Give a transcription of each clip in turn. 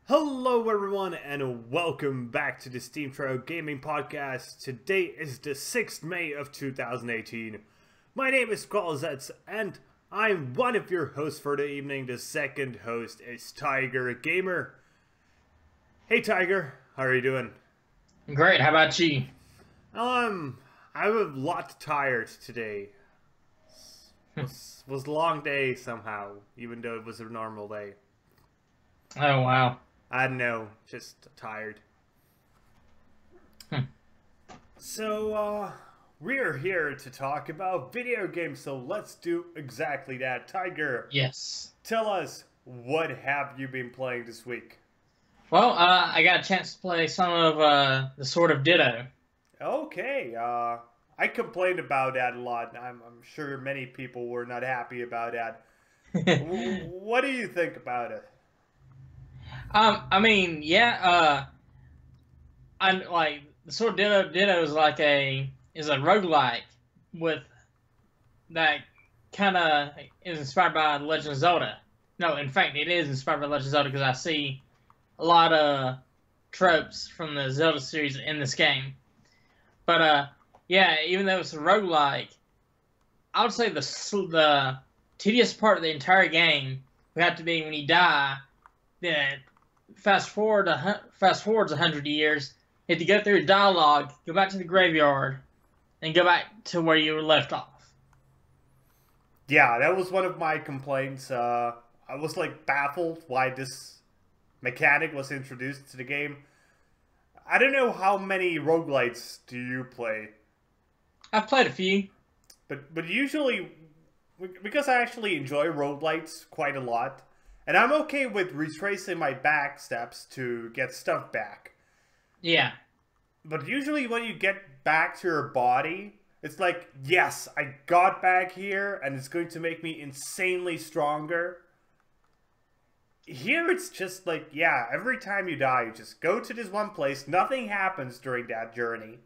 Hello everyone and welcome back to the SteemTrail Gaming podcast. Today is the 6th May of 2018. My name is Kralizec and I'm one of your hosts for the evening. The second host is Tygergamer. Hey Tiger, how are you doing? Great, how about you? I'm a lot tired today. Was a long day somehow, even though it was a normal day. Oh, wow. I don't know, just tired. So, we're here to talk about video games, so let's do exactly that. Tiger, Yes. tell us, what have you been playing this week? Well, I got a chance to play some of the Sword of Ditto. Okay, I complained about that a lot. I'm sure many people were not happy about that. What do you think about it? I mean, yeah, I'm like the Sword of Ditto is like a roguelike with that kind of is inspired by Legend of Zelda. No, in fact, it is inspired by Legend of Zelda because I see a lot of tropes from the Zelda series in this game. But yeah, even though it's a roguelike, I would say the tedious part of the entire game would have to be when you die. Then fast forwards 100 years, you have to go through dialogue, go back to the graveyard, and go back to where you were left off. Yeah, that was one of my complaints. I was like baffled why this mechanic was introduced to the game. I don't know how many roguelites do you play? I've played a few. But usually, because I actually enjoy roguelites quite a lot, and I'm okay with retracing my back steps to get stuff back. Yeah. But usually when you get back to your body, it's like, yes, I got back here, and it's going to make me insanely stronger. Here it's just like, yeah, every time you die, you just go to this one place, nothing happens during that journey.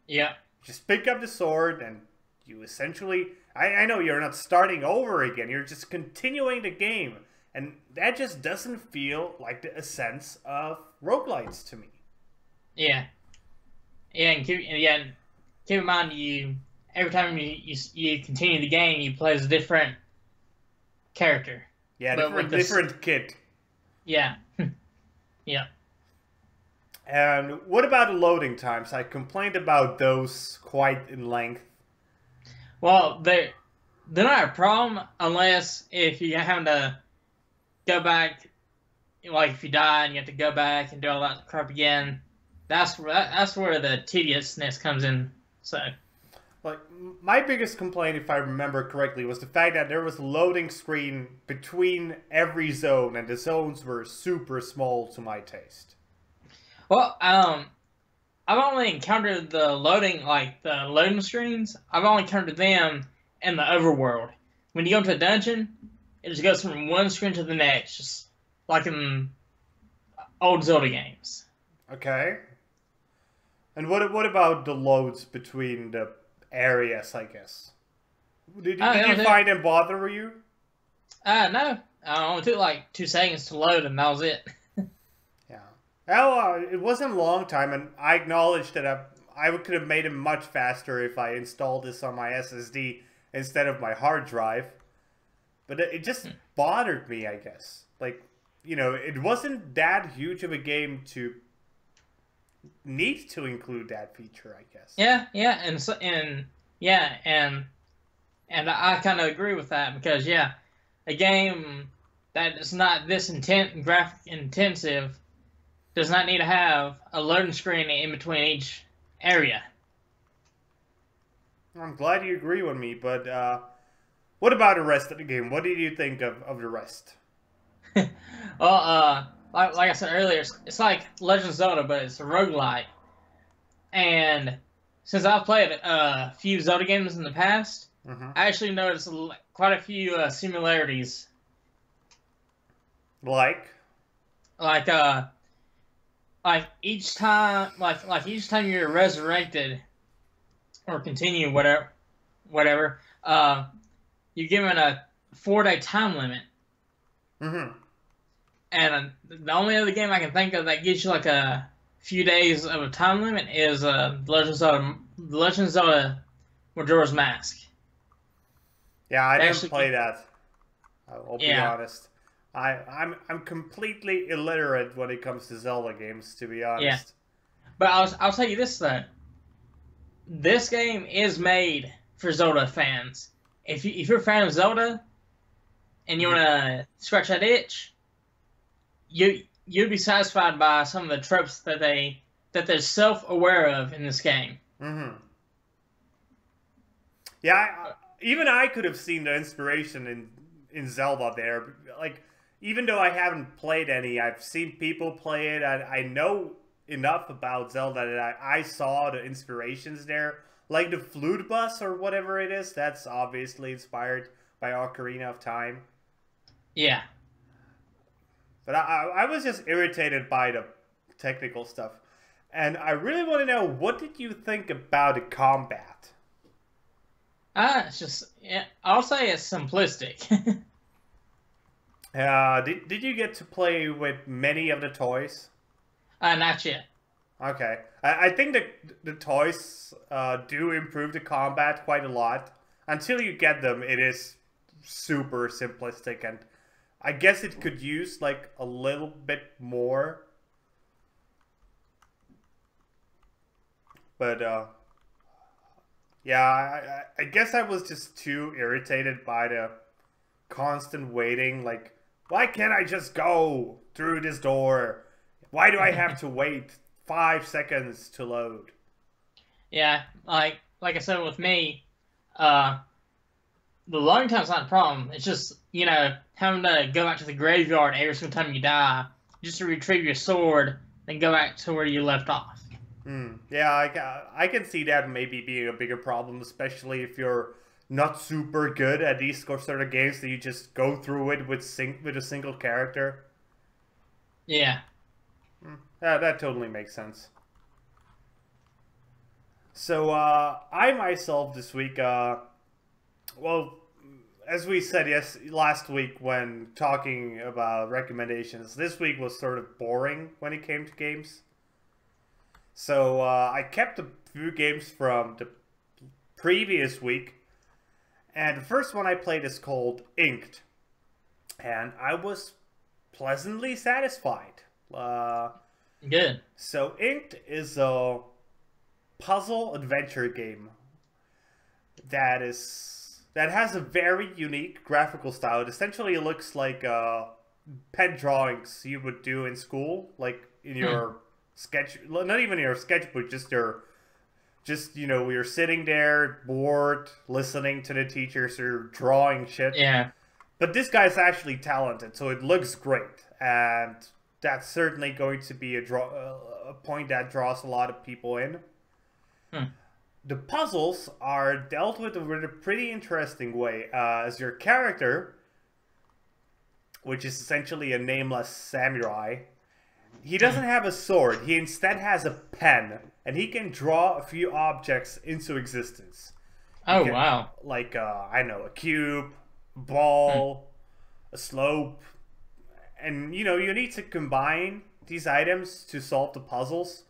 Yeah. Just pick up the sword, and you essentially... I know you're not starting over again, you're just continuing the game. And that just doesn't feel like the essence of roguelites to me. Yeah. Yeah, and keep in mind, every time you continue the game, you play as a different character. Yeah, different kid. Yeah. Yeah. And what about the loading times? I complained about those quite in length. Well, they're not a problem unless if you're having to go back, like if you die and you have to go back and do all that crap again. That's where the tediousness comes in. So, like, my biggest complaint, if I remember correctly, was the fact that there was a loading screen between every zone, and the zones were super small to my taste. well, I've only encountered the loading screens. I've only encountered them in the overworld. When you go into a dungeon, it just goes from one screen to the next, just like in old Zelda games. Okay. And what about the loads between the areas, I guess? Did you find them bother you? No. It only took like 2 seconds to load, and that was it. Yeah. Well, it wasn't a long time, and I acknowledge that I could have made it much faster if I installed this on my SSD instead of my hard drive. But it just bothered me, I guess. Like, you know, it wasn't that huge of a game to need to include that feature, I guess. Yeah, and I kind of agree with that because a game that is not this graphic intensive does not need to have a loading screen in between each area. I'm glad you agree with me, but what about the rest of the game? What did you think of the rest? Well, like I said earlier, it's like Legend of Zelda, but it's a roguelike. And since I've played a few Zelda games in the past, I actually noticed quite a few similarities. Like each time you're resurrected or continue whatever, you're given a 4-day time limit. Mm-hmm. And the only other game I can think of that gives you like a few days of a time limit is Legend of Zelda Majora's Mask. Yeah, I didn't Actually, play that. I'll be yeah, honest. I'm completely illiterate when it comes to Zelda games, to be yeah. honest. But I'll tell you this though. This game is made for Zelda fans. If you're a fan of Zelda and you Mm-hmm. wanna scratch that itch, you'd be satisfied by some of the tropes that they're self-aware of in this game. Mm-hmm. Yeah, even I could have seen the inspiration in Zelda there. Like, even though I haven't played any, I've seen people play it. I know enough about Zelda that I saw the inspirations there. Like the flute bus or whatever it is, that's obviously inspired by Ocarina of Time. Yeah. But I was just irritated by the technical stuff. And I really want to know, what did you think about the combat? It's just, yeah, I'll say it's simplistic. Did you get to play with many of the toys? Not yet. Okay. I think the toys do improve the combat quite a lot. Until you get them, it is super simplistic, and I guess it could use like a little bit more. But yeah, I guess I was just too irritated by the constant waiting. Like, why can't I just go through this door? Why do I have to wait 5 seconds to load? Yeah, like I said with me, the loading time's not a problem. It's just, having to go back to the graveyard every single time you die just to retrieve your sword, then go back to where you left off. Yeah, I can see that maybe being a bigger problem, especially if you're not super good at these sort of games that you just go through it with a single character. Yeah. Yeah, that totally makes sense. So, I myself this week, well, as we said last week when talking about recommendations, this week was sort of boring when it came to games. So, I kept a few games from the previous week, and the first one I played is called Inked, and I was pleasantly satisfied. Good. So Inked is a puzzle adventure game that has a very unique graphical style. It essentially looks like pen drawings you would do in school, like in your sketch, not even your sketchbook, you're sitting there bored, listening to the teachers or drawing shit. Yeah. But this guy's actually talented, so it looks great, and that's certainly going to be a point that draws a lot of people in. The puzzles are dealt with in a pretty interesting way. As your character, which is essentially a nameless samurai, he doesn't have a sword. He instead has a pen, and he can draw a few objects into existence. Oh, wow. Like, I know, a cube, a ball, a slope. And, you need to combine these items to solve the puzzles.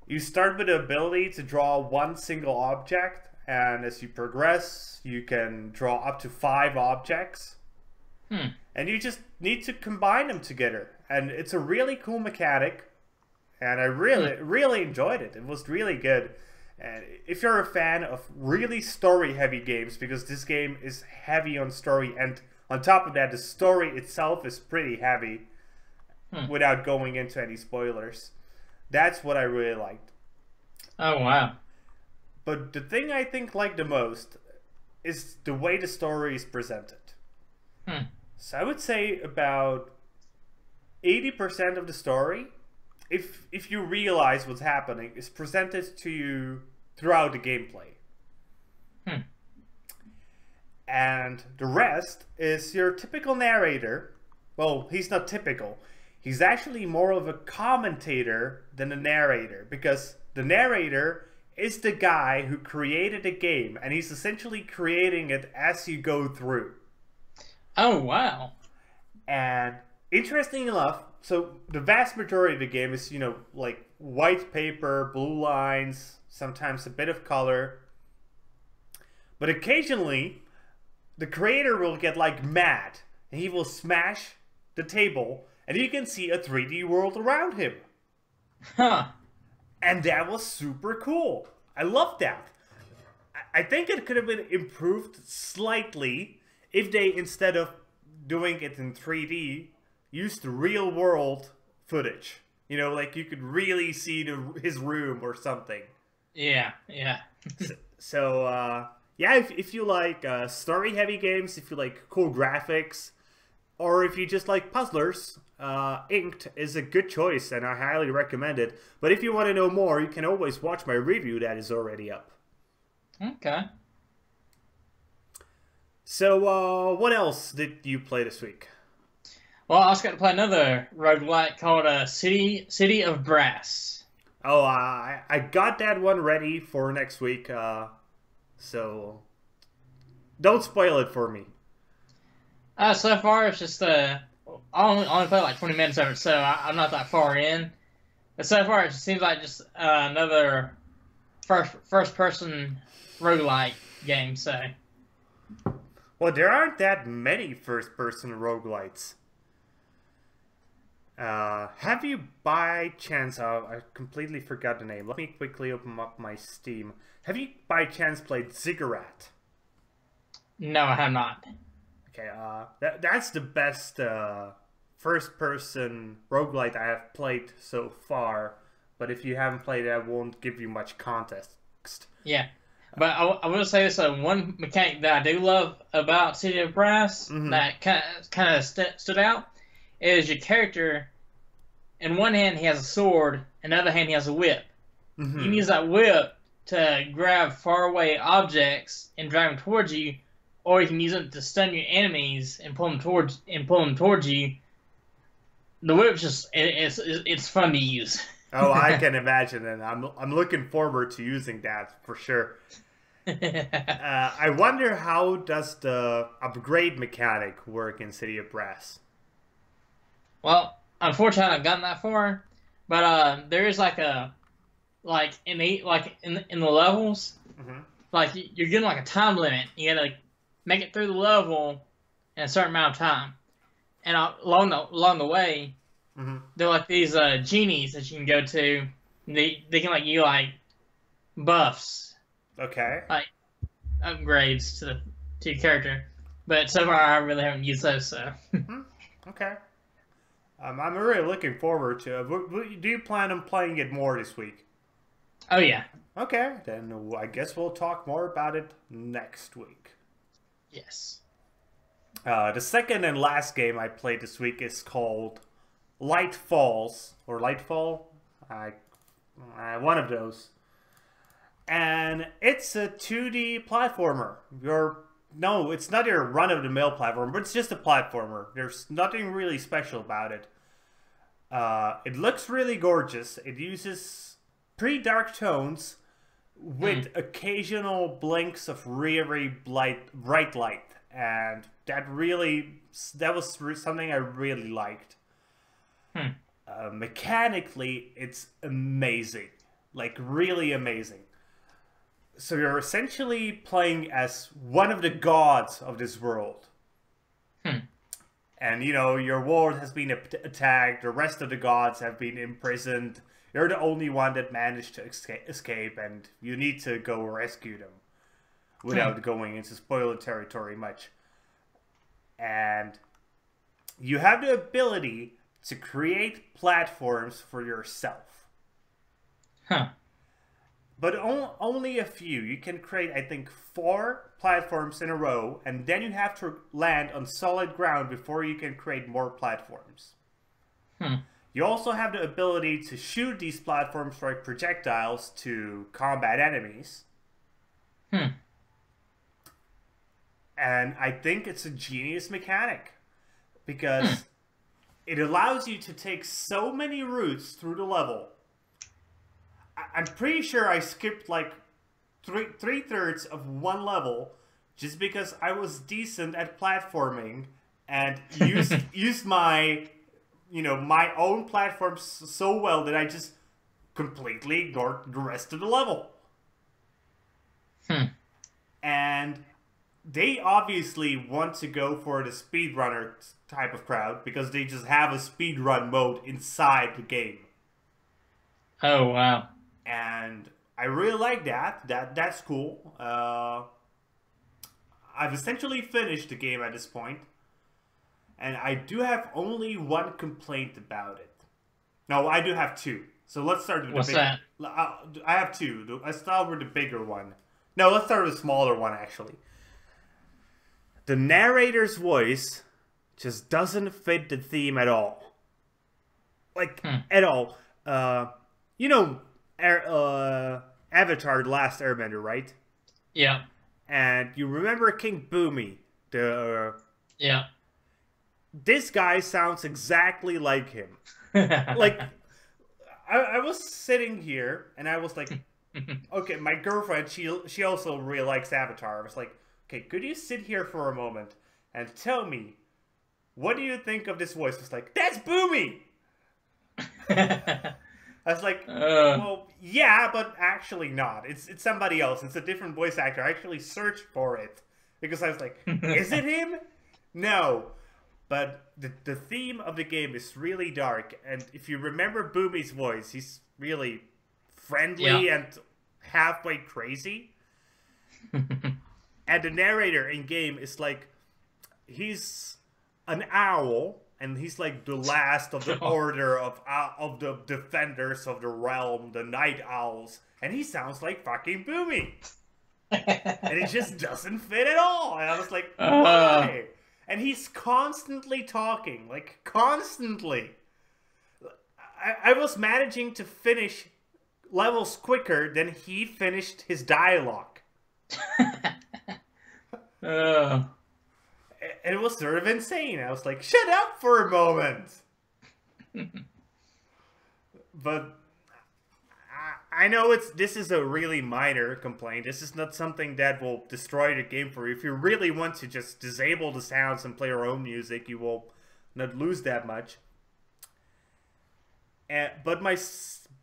You start with the ability to draw one single object, and as you progress, you can draw up to 5 objects. And you just need to combine them together. And it's a really cool mechanic, and I really enjoyed it. It was really good. And if you're a fan of really story-heavy games, because this game is heavy on story, and on top of that, the story itself is pretty heavy, without going into any spoilers. That's what I really liked. Oh, wow. But the thing I think like the most is the way the story is presented. So I would say about 80% of the story, if you realize what's happening, is presented to you throughout the gameplay. And the rest is your typical narrator. Well, he's not typical. He's actually more of a commentator than a narrator, because the narrator is the guy who created the game, and he's essentially creating it as you go through. Oh, wow. And interesting enough, so the vast majority of the game is, you know, like white paper, blue lines, sometimes a bit of color. But occasionally, the creator will get like mad, and he will smash the table, and you can see a 3D world around him. Huh. And that was super cool. I love that. I think it could have been improved slightly if they, instead of doing it in 3D, used real world footage. You know, like you could really see his room or something. Yeah, yeah. So, yeah, if you like story heavy games, if you like cool graphics, or if you just like puzzlers, Inked is a good choice, and I highly recommend it. But if you want to know more, you can always watch my review that is already up. Okay. So, what else did you play this week? Well, I also got to play another roguelike called City of Brass. Oh, I got that one ready for next week, so don't spoil it for me. So far, it's just I only played like 20 minutes of it, so I'm not that far in. But so far, it just seems like just another first person roguelike game. So, Well, there aren't that many first person roguelites. Have you by chance, I completely forgot the name. Let me quickly open up my Steam. Have you by chance played Ziggurat? no, I have not. Okay, that's the best first-person roguelite I have played so far. But if you haven't played it, I won't give you much context. Yeah, but I will say this: one mechanic that I do love about City of Brass that kind of stood out is your character. In one hand, he has a sword. In the other hand, he has a whip. You can use that whip to grab faraway objects and drive them towards you, or you can use it to stun your enemies and pull them towards you. The whip's just it's fun to use. Oh, I can imagine, and I'm looking forward to using that for sure. I wonder how does the upgrade mechanic work in City of Brass? Well, unfortunately, I haven't gotten that far, but there is in the levels, like you're getting like a time limit. You gotta make it through the level in a certain amount of time, and along the way, they're like these genies that you can go to. They can like you like buffs, Okay. like upgrades to your character. But so far, I really haven't used those. So. Okay. I'm really looking forward to it. Do you plan on playing it more this week? Oh yeah. Okay, then I guess we'll talk more about it next week. Yes. The second and last game I played this week is called Light Falls, or Lightfall. One of those. And it's a 2D platformer. No, it's not your run-of-the-mill platformer, but it's just a platformer. There's nothing really special about it. It looks really gorgeous. It uses pretty dark tones with occasional blinks of really bright light. And that was something I really liked. Mechanically, it's amazing. Like, really amazing. So you're essentially playing as one of the gods of this world. And, you know, your world has been attacked, the rest of the gods have been imprisoned. You're the only one that managed to escape, and you need to go rescue them without going into spoiler territory much. And you have the ability to create platforms for yourself. But only a few. You can create, I think, 4 platforms in a row, and then you have to land on solid ground before you can create more platforms. You also have the ability to shoot these platforms like projectiles to combat enemies. And I think it's a genius mechanic, because it allows you to take so many routes through the level. I'm pretty sure I skipped like three-thirds of one level just because I was decent at platforming and used my my own platform so well that I just completely ignored the rest of the level. And they obviously want to go for the speedrunner type of crowd because they just have a speedrun mode inside the game. Oh wow. And I really like that. That's cool. I've essentially finished the game at this point, and I do have only one complaint about it. No, I do have two. So let's start with What's the big. that? I have two. Let's start with the bigger one. No, let's start with the smaller one actually. The narrator's voice just doesn't fit the theme at all. Like at all. You know, Avatar: The Last Airbender, right? Yeah. And you remember King Boomy, the Yeah. this guy sounds exactly like him. Like, I was sitting here and I was like, okay, my girlfriend, she also really likes Avatar. I was like, okay, could you sit here for a moment and tell me, what do you think of this voice? It's like, that's Boomy! I was like, well, yeah, but actually not. It's somebody else. It's a different voice actor. I actually searched for it because I was like, is it him? No. But the theme of the game is really dark. And if you remember Boomy's voice, he's really friendly and halfway crazy. And the narrator in game is like, he's an owl. And he's like the last of the order of the defenders of the realm, the night owls. And he sounds like fucking Boomy. And it just doesn't fit at all. And I was like, why? And he's constantly talking, like constantly. I was managing to finish levels quicker than he finished his dialogue. And it was sort of insane. I was like, shut up for a moment. But I know this is a really minor complaint. This is not something that will destroy the game for you. If you really want to just disable the sounds and play your own music, you will not lose that much. But my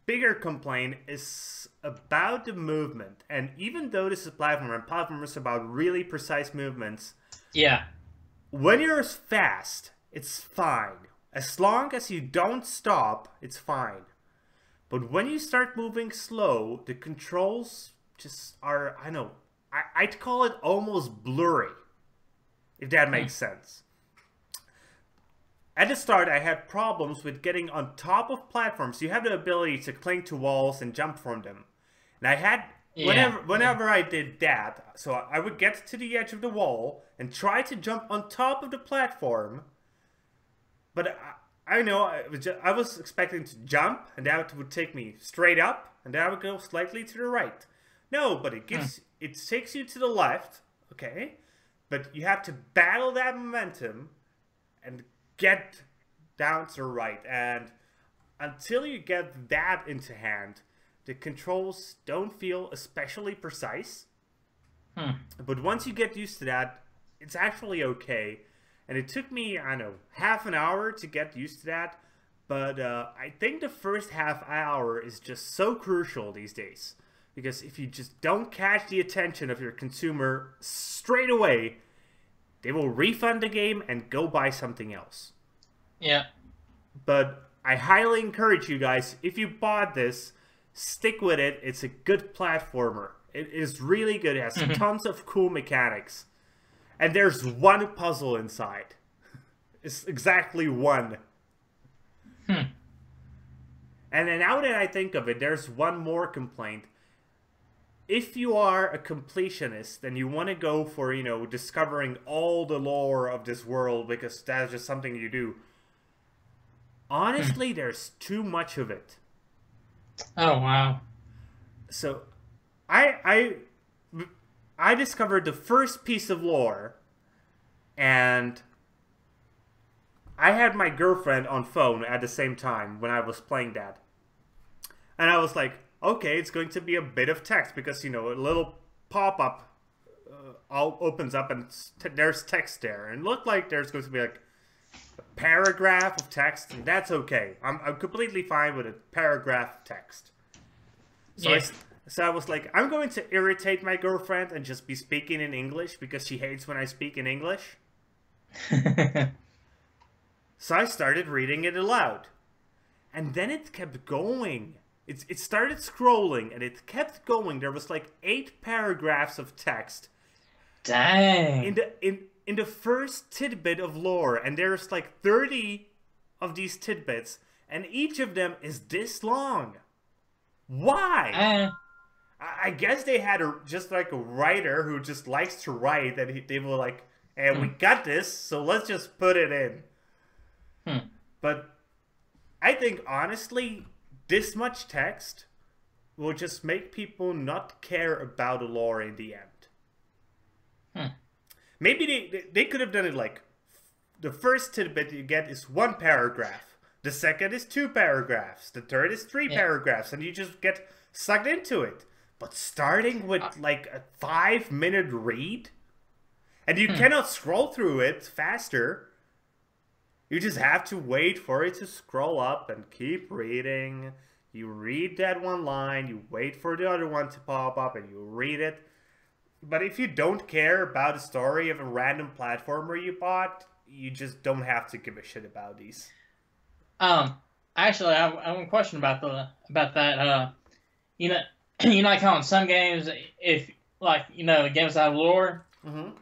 bigger complaint is about the movement. And even though this is a platformer, and platformer is about really precise movements. Yeah. When you're fast, it's fine. As long as you don't stop, it's fine. But when you start moving slow, the controls just are, I know, I'd call it almost blurry. If that makes sense. At the start, I had problems with getting on top of platforms. You have the ability to cling to walls and jump from them. And I had... Whenever I did that, so I would get to the edge of the wall and try to jump on top of the platform, but I know I was expecting to jump, and that would take me straight up, and then I would go slightly to the right. No, but it takes you to the left, okay, but you have to battle that momentum and get down to the right, and until you get that into hand, the controls don't feel especially precise. But once you get used to that, it's actually okay. And it took me, I don't know, half an hour to get used to that. But I think the first half hour is just so crucial these days. Because if you just don't catch the attention of your consumer straight away, they will refund the game and go buy something else. Yeah. But I highly encourage you guys, if you bought this, stick with it. It's a good platformer. It is really good. It has tons of cool mechanics. And there's one puzzle inside. It's exactly one. And then now that I think of it, there's one more complaint. If you are a completionist and you want to go for, you know, discovering all the lore of this world because that's just something you do, honestly, there's too much of it. Oh, wow. So, I discovered the first piece of lore, and I had my girlfriend on phone at the same time when I was playing that. And I was like, okay, it's going to be a bit of text because, you know, a little pop-up opens up and there's text there. And it looked like there's going to be like a paragraph of text, and that's okay. I'm completely fine with a paragraph of text. So, Yeah. so I was like, I'm going to irritate my girlfriend and just be speaking in English because she hates when I speak in English. So I started reading it aloud. And then it kept going. It started scrolling and it kept going. There was like 8 paragraphs of text. Dang. In the first tidbit of lore, and there's like 30 of these tidbits, and each of them is this long. Why? I guess they had just like a writer who just likes to write, and they were like, "Hey, we got this, so let's just put it in." But I think honestly, this much text will just make people not care about the lore in the end. Maybe they could have done it like, the first tidbit you get is 1 paragraph, the second is 2 paragraphs, the third is 3 paragraphs, and you just get sucked into it. But starting with like a 5-minute read, and you cannot scroll through it faster. You just have to wait for it to scroll up and keep reading. You read that one line, you wait for the other one to pop up, and you read it. But if you don't care about the story of a random platformer you bought, you just don't have to give a shit about these. Actually, I have one question about that. You know, you know, like how in some games, if like you know, games that have lore, when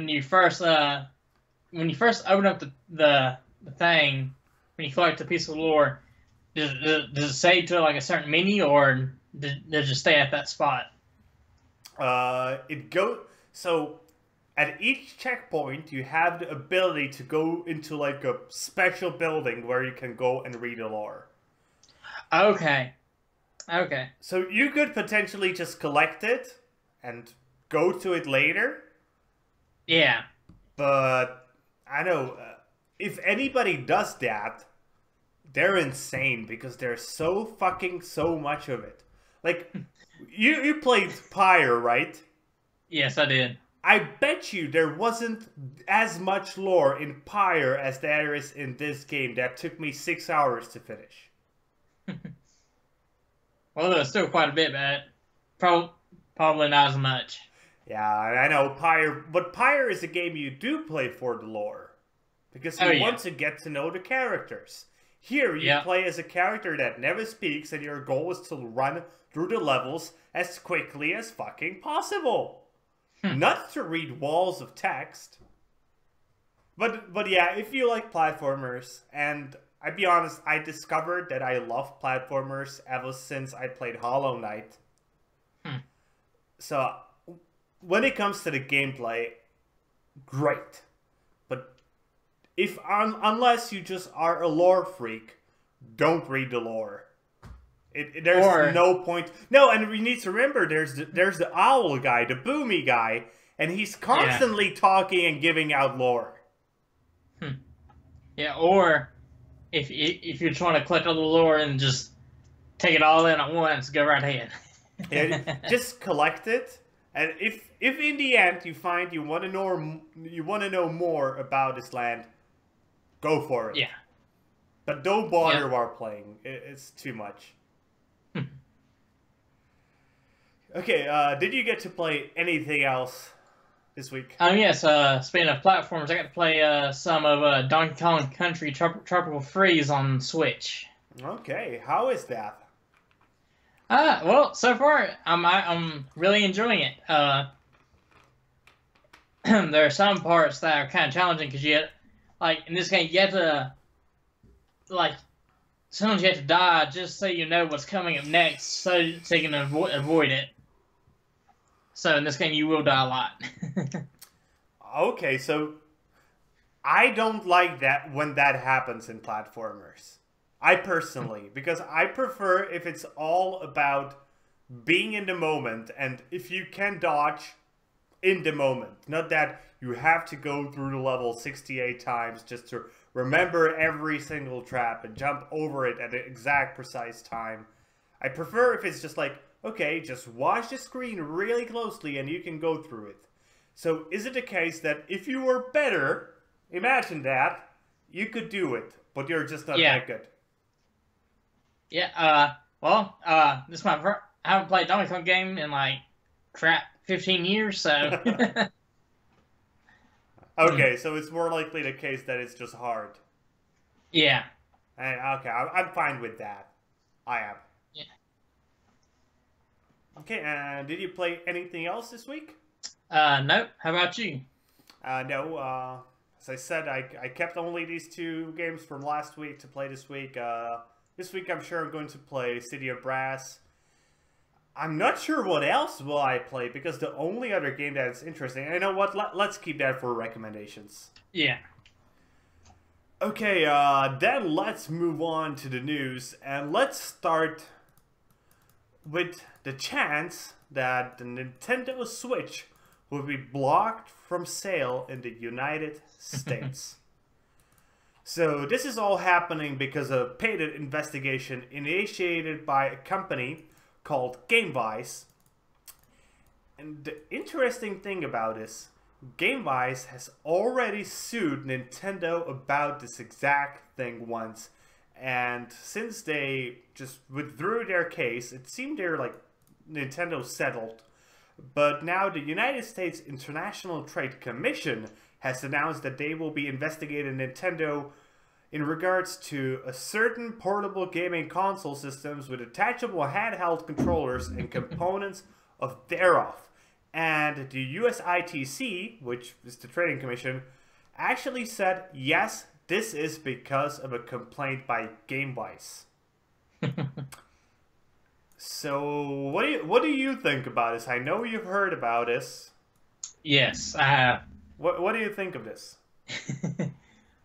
you first open up the thing, when you collect a piece of lore, does it save to like a certain menu, or does it just stay at that spot? So at each checkpoint you have the ability to go into like a special building where you can go and read the lore. Okay. So you could potentially just collect it and go to it later. Yeah. But I know if anybody does that, they're insane because there's so much of it. Like you played Pyre, right? Yes, I did. I bet you there wasn't as much lore in Pyre as there is in this game that took me 6 hours to finish. Well, there's still quite a bit, but probably not as much. Yeah, I know Pyre, but Pyre is a game you do play for the lore because you want to get to know the characters. Here, you play as a character that never speaks, and your goal is to run through the levels as quickly as fucking possible. Not to read walls of text. But yeah, if you like platformers, and I'll be honest, I discovered that I love platformers ever since I played Hollow Knight. So, when it comes to the gameplay, great. But unless you just are a lore freak, don't read the lore. There's no point. No, and we need to remember there's the owl guy, the boomy guy, and he's constantly talking and giving out lore. Yeah, or if you're trying to collect all the lore and just take it all in at once, go right ahead. Yeah, just collect it, and if in the end you find you want to know more about this land, go for it. Yeah. But don't bother while playing. It's too much. Okay, did you get to play anything else this week? Yes, speaking of platforms, I got to play some of Donkey Kong Country Tropical Freeze on Switch. Okay, how is that? Well, so far, I'm really enjoying it. There are some parts that are kind of challenging because like, in this game, you have to, like, sometimes you have to die just so you know what's coming up next, so you can avoid it. So in this game, you will die a lot. Okay, so I don't like that when that happens in platformers. I personally, because I prefer if it's all about being in the moment, and if you can dodge in the moment. Not that you have to go through the level 68 times just to remember every single trap and jump over it at the exact precise time. I prefer if it's just like, okay, just watch the screen really closely and you can go through it. So is it the case that if you were better, imagine that, you could do it, but you're just not that good? Yeah, this is my first, I haven't played Donkey Kong game in like, 15 years, so. Okay, so it's more likely the case that it's just hard. Yeah. Okay, I'm fine with that. I am. Yeah. Okay, and did you play anything else this week? Nope. How about you? No, as I said, I kept only these 2 games from last week to play this week. This week I'm sure I'm going to play City of Brass. I'm not sure what else will I play, because the only other game that's interesting, and you know what, let's keep that for recommendations. Yeah. Okay, then let's move on to the news, and let's start with the chance that the Nintendo Switch will be blocked from sale in the United States. So this is all happening because of a patent investigation initiated by a company called GameVice. And the interesting thing about this, GameVice has already sued Nintendo about this exact thing once. And since they just withdrew their case, it seemed they're like Nintendo settled. But now the United States International Trade Commission has announced that they will be investigating Nintendo in regards to a certain portable gaming console systems with detachable handheld controllers and components of thereof. And the US ITC, which is the Trading Commission, actually said, yes, this is because of a complaint by GameVice. So, what do you think about this? I know you've heard about this. Yes, I have. What do you think of this?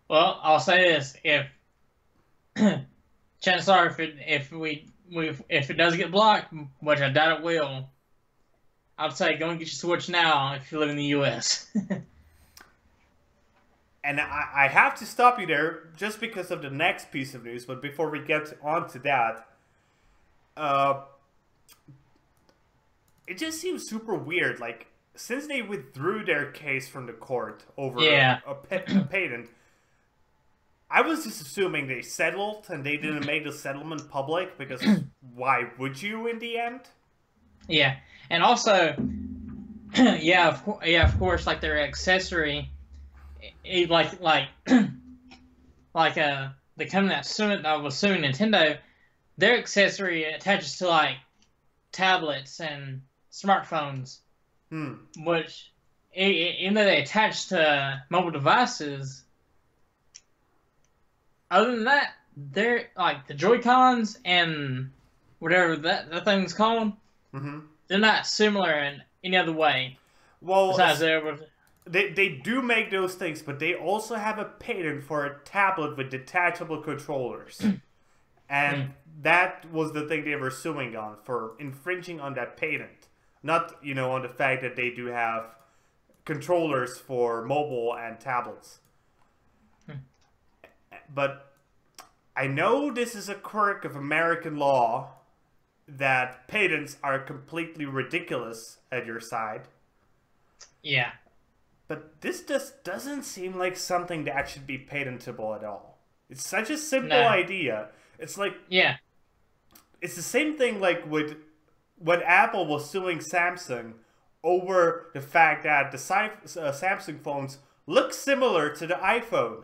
Well, I'll say this: if chances are, if it does get blocked, which I doubt it will, I'd say go and get your Switch now if you live in the U.S. And I have to stop you there just because of the next piece of news. But before we get on to that, it just seems super weird. Like, since they withdrew their case from the court over a patent, I was just assuming they settled and they didn't make the settlement public, because why would you in the end? Yeah, and also, of course, like their accessory, like the company that was suing Nintendo, their accessory attaches to like tablets and smartphones, which even though they attach to mobile devices, other than that, they're like the Joy-Cons and whatever that thing's called. They're not similar in any other way. Well, besides they do make those things, but they also have a patent for a tablet with detachable controllers. And that was the thing they were suing on, for infringing on that patent. Not, on the fact that they do have controllers for mobile and tablets. But I know this is a quirk of American law, that patents are completely ridiculous at your side. Yeah. But this just doesn't seem like something that should be patentable at all. It's such a simple idea. It's like... Yeah. It's the same thing like with when Apple was suing Samsung over the fact that the Samsung phones look similar to the iPhone.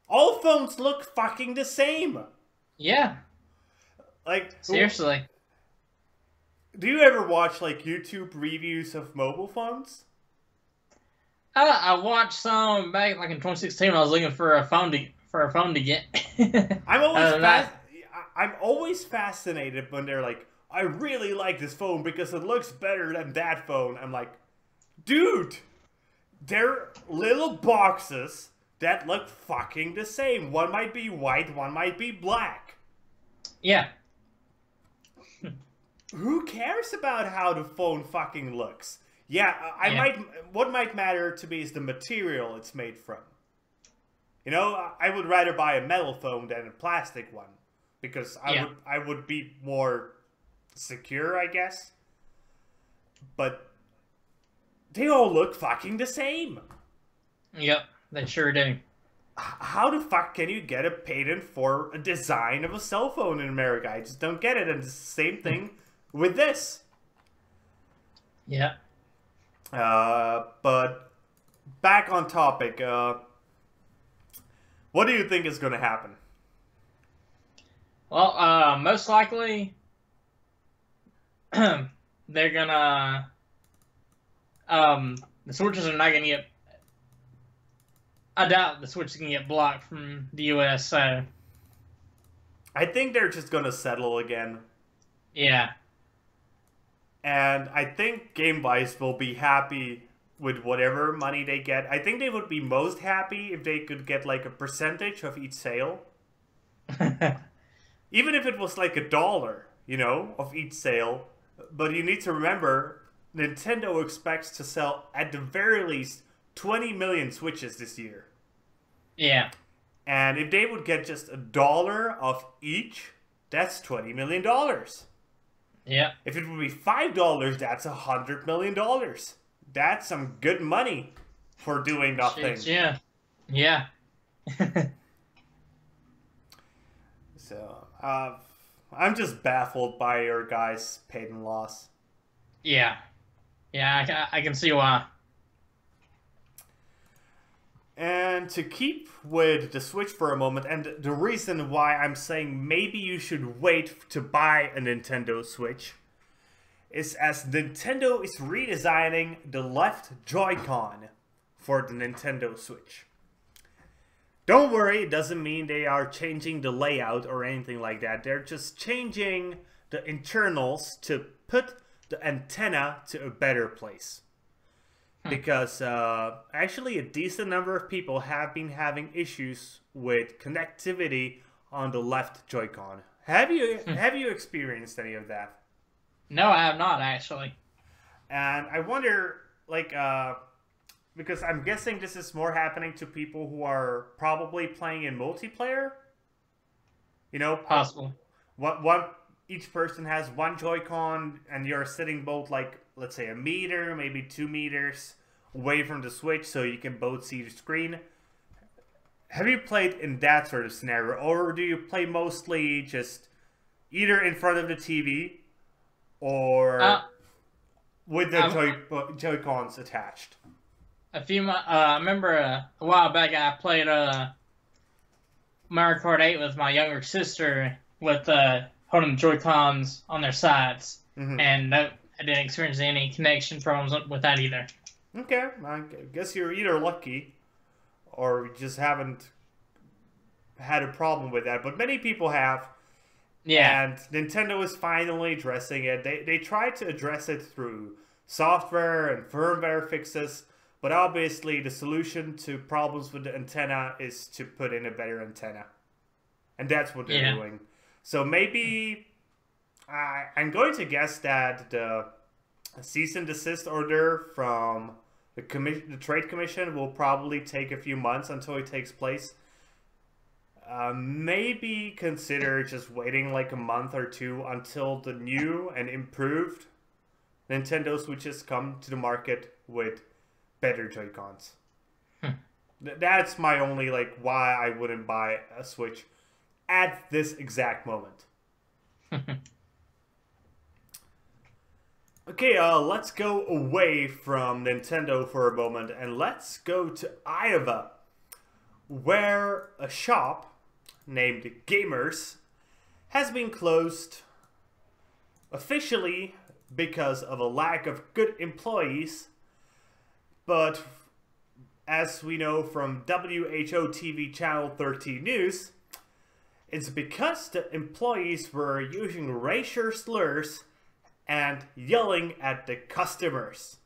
All phones look fucking the same. Yeah. Like, seriously. Do you ever watch like YouTube reviews of mobile phones? I watched some back like in 2016 when I was looking for a phone to get. I'm always fascinated when they're like, I really like this phone because it looks better than that phone. I'm like, dude, they're little boxes that look fucking the same. One might be white, one might be black. Yeah. Who cares about how the phone fucking looks? Yeah, what might matter to me is the material it's made from. I would rather buy a metal phone than a plastic one, because I would be more secure, I guess. But they all look fucking the same. Yep, they sure do. How the fuck can you get a patent for a design of a cell phone in America? I just don't get it. And it's the same thing with this. Yeah. But back on topic. What do you think is going to happen? Well, most likely they're gonna the switches are not gonna get. I doubt the switch is gonna get blocked from the U.S. So I think they're just going to settle again. yeah, And I think Game Vice will be happy with whatever money they get. I think they would be most happy if they could get like a percentage of each sale. Even if it was like $1, you know, of each sale. But you need to remember, Nintendo expects to sell at the very least 20 million Switches this year. yeah, And if they would get just $1 of each, that's $20 million. yeah. If it would be $5, that's $100 million. That's some good money for doing nothing. Yeah, yeah. So, I'm just baffled by your guys' patent loss. Yeah, yeah. I can see why. And to keep with the Switch for a moment, and the reason why I'm saying maybe you should wait to buy a Nintendo Switch is as Nintendo is redesigning the left Joy-Con for the Nintendo Switch. Don't worry, it doesn't mean they are changing the layout or anything like that. They're just changing the internals to put the antenna to a better place. Because actually a decent number of people have been having issues with connectivity on the left Joy-Con. Have you experienced any of that? No, I have not actually. And I wonder, like, because I'm guessing this is more happening to people who are probably playing in multiplayer. You know, Possible. Each person has one Joy-Con, and you're sitting both, like, let's say a meter, maybe 2 meters away from the Switch, so you can both see the screen. Have you played in that sort of scenario, or do you play mostly just either in front of the TV or with the Joy-Cons attached? I remember a while back I played Mario Kart 8 with my younger sister with holding the Joy-Cons on their sides, and I didn't experience any connection problems with that either. Okay, I guess you're either lucky or you just haven't had a problem with that, but many people have. Yeah. And Nintendo is finally addressing it. They tried to address it through software and firmware fixes, but obviously the solution to problems with the antenna is to put in a better antenna. And that's what they're doing. So maybe I'm going to guess that the cease and desist order from the Trade Commission will probably take a few months until it takes place. Maybe consider just waiting like a month or two until the new and improved Nintendo Switches come to the market with better Joy-Cons. That's my only, like, why I wouldn't buy a Switch at this exact moment. Okay, let's go away from Nintendo for a moment and let's go to Iowa, where a shop named Gamers has been closed officially because of a lack of good employees, but as we know from WHO TV channel 13 News, it's because the employees were using racial slurs and yelling at the customers.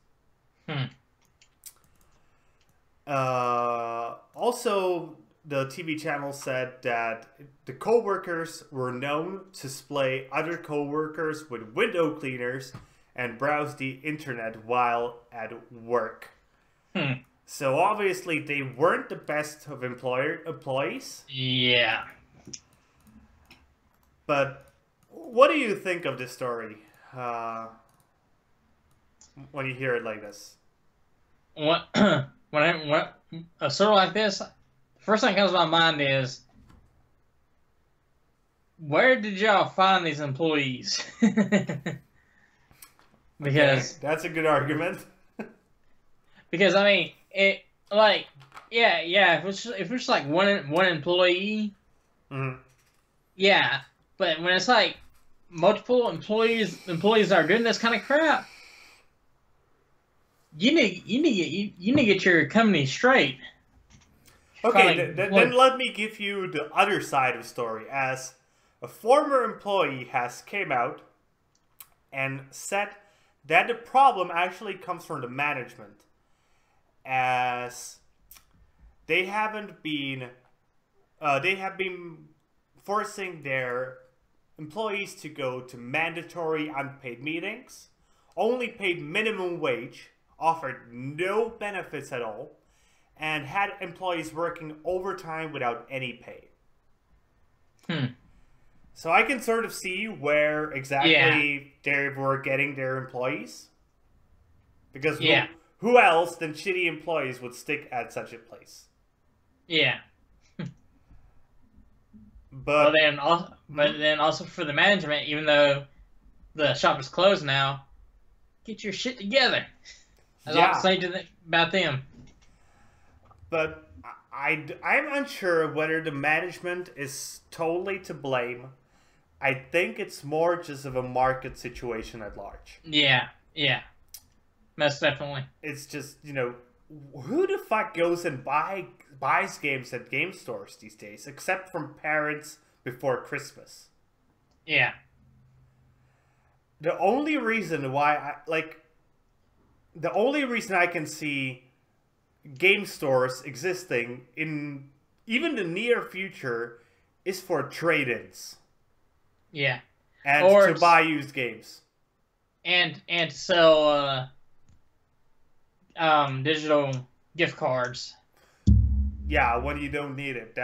Also, the TV channel said that the co-workers were known to display other co-workers with window cleaners and browse the internet while at work. So obviously they weren't the best of employees. Yeah. But What do you think of this story when you hear it like this? What when a story like this, the first thing that comes to my mind is, where did y'all find these employees? Okay, because that's a good argument. because I mean it like yeah if it's like one employee, Mhm. yeah, but when it's like multiple employees are doing this kind of crap, you need to get your company straight. Okay, Finally, then let me give you the other side of the story. As a former employee has came out and said that the problem actually comes from the management, as they haven't been, they have been forcing their employees to go to mandatory unpaid meetings, only paid minimum wage, offered no benefits at all, and had employees working overtime without any pay. hmm. So I can sort of see where Yeah, exactly they were getting their employees. Because yeah, who else than shitty employees would stick at such a place? yeah. But But then also for the management, even though the shop is closed now, get your shit together. That's all I have to yeah, say about them. but I'm unsure whether the management is totally to blame. I think it's more just of a market situation at large. Yeah, yeah, most definitely. It's just, who the fuck goes and buys games at game stores these days, except from parents before Christmas? Yeah, The only reason why the only reason I can see game stores existing in even the near future is for trade-ins yeah. and to Or buy used games. and sell digital gift cards. Yeah, when you don't need it.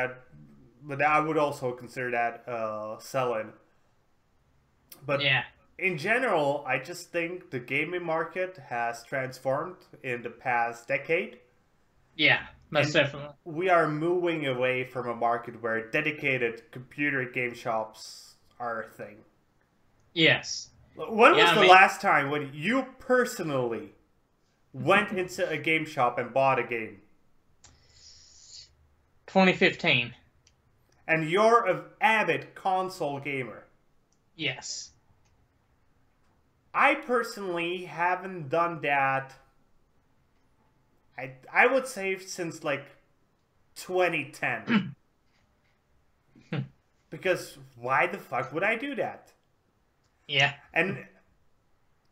But I would also consider that selling. But Yeah, in general, I just think the gaming market has transformed in the past decade. yeah, most And definitely. we are moving away from a market where dedicated computer game shops are a thing. Yes. When Yeah, was I the mean, last time when you personally went into a game shop and bought a game? 2015. And you're an avid console gamer. Yes. I personally haven't done that. I would say since like 2010. Because why the fuck would I do that? Yeah. And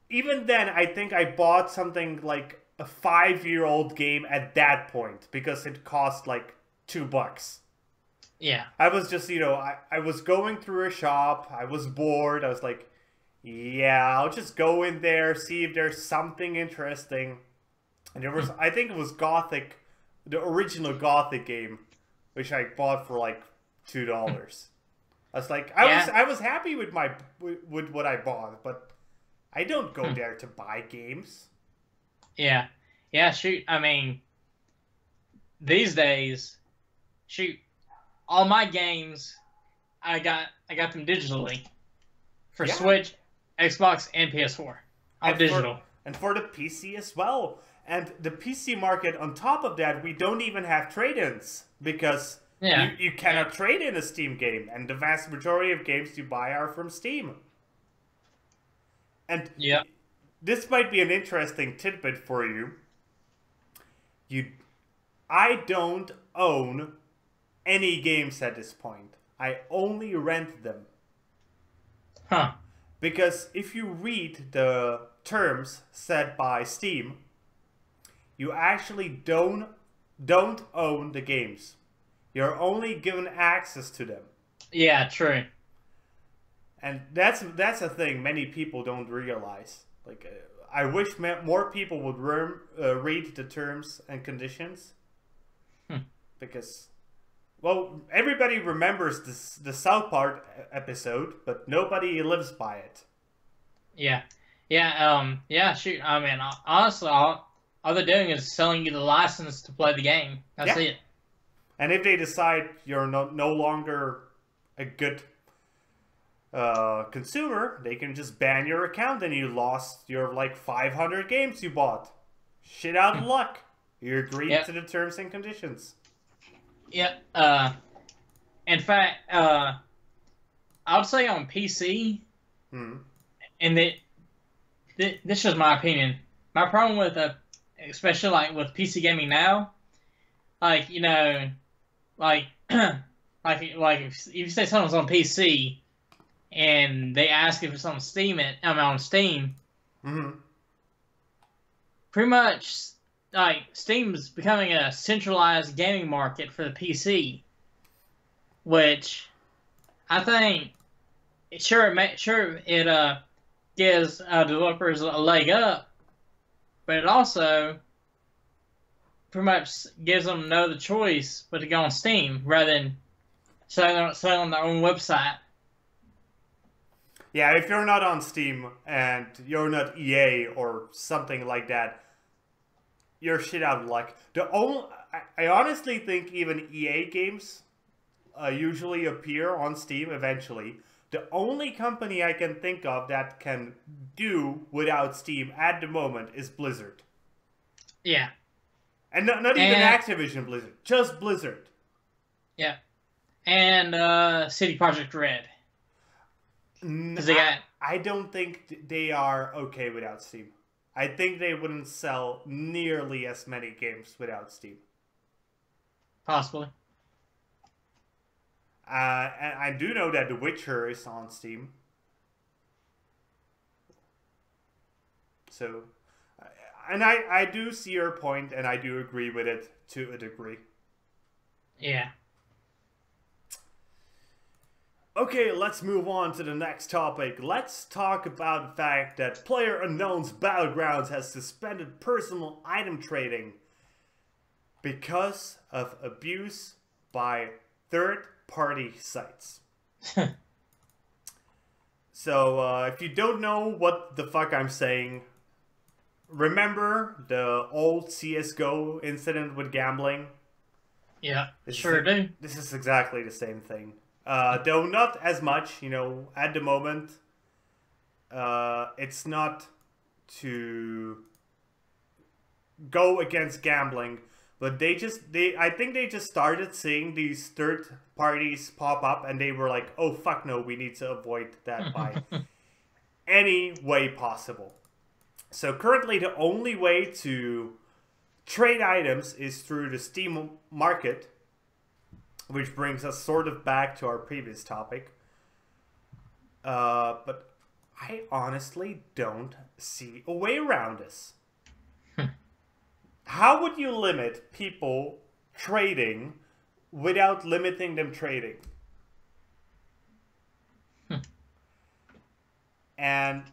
even then, I think I bought something like a 5-year-old game at that point because it cost like $2. Yeah. I was just, I was going through a shop. I was bored. I was like, yeah, I'll just go in there, see if there's something interesting. And there was, I think it was Gothic, the original Gothic game, which I bought for like $2. I was like, Yeah. I was happy with with what I bought, but I don't go there to buy games. Yeah. Yeah, shoot. I mean, these days, shoot, all my games I got them digitally for Yeah, Switch, Xbox, and PS4. All and digital. for the PC as well. And the PC market, on top of that, we don't even have trade-ins because Yeah. you cannot trade in a Steam game, and the vast majority of games you buy are from Steam. And Yeah. this might be an interesting tidbit for you. I don't own any games at this point. I only rent them. Huh. Because if you read the terms set by Steam, you actually don't own the games. You're only given access to them. Yeah, true. And that's a thing many people don't realize. Like, I wish more people would read the terms and conditions, Hmm. because Well, everybody remembers this, the South Park episode, but nobody lives by it. Yeah, yeah. Shoot, I mean, honestly, all they're doing is selling you the license to play the game. That's Yeah. it. And if they decide you're no longer a good consumer, they can just ban your account and you lost your like 500 games you bought. Shit out of luck. You agreed Yep. to the terms and conditions. Yep. In fact, I would say on PC, Hmm. and this is my opinion. My problem with especially like with PC gaming now, like like like if you say something's on PC and they ask if it's on Steam, on Steam, Hmm. pretty much like Steam's becoming a centralized gaming market for the PC, which I think sure it gives developers a leg up, but it also pretty much gives them no other choice but to go on Steam rather than selling on their own website. Yeah, if you're not on Steam and you're not EA or something like that, you're shit out of luck. I honestly think even EA games usually appear on Steam eventually. The only company I can think of that can do without Steam at the moment is Blizzard. Yeah. And not even Activision Blizzard, just Blizzard. Yeah. And City Project Red. I don't think they are okay without Steam. I think they wouldn't sell nearly as many games without Steam. Possibly. And I do know that The Witcher is on Steam. So, and I do see your point, and I do agree with it to a degree. Yeah. Okay, let's move on to the next topic. Let's talk about the fact that PlayerUnknown's Battlegrounds has suspended personal item trading because of abuse by third-party sites. So, if you don't know what the fuck I'm saying, remember the old CSGO incident with gambling? Yeah, sure do. This is exactly the same thing. Though not as much, you know, at the moment. It's not to go against gambling, but I think they just started seeing these third parties pop up and they were like, oh fuck no, we need to avoid that by any way possible. So currently the only way to trade items is through the Steam market, which brings us sort of back to our previous topic. But I honestly don't see a way around this. How would you limit people trading without limiting them trading? And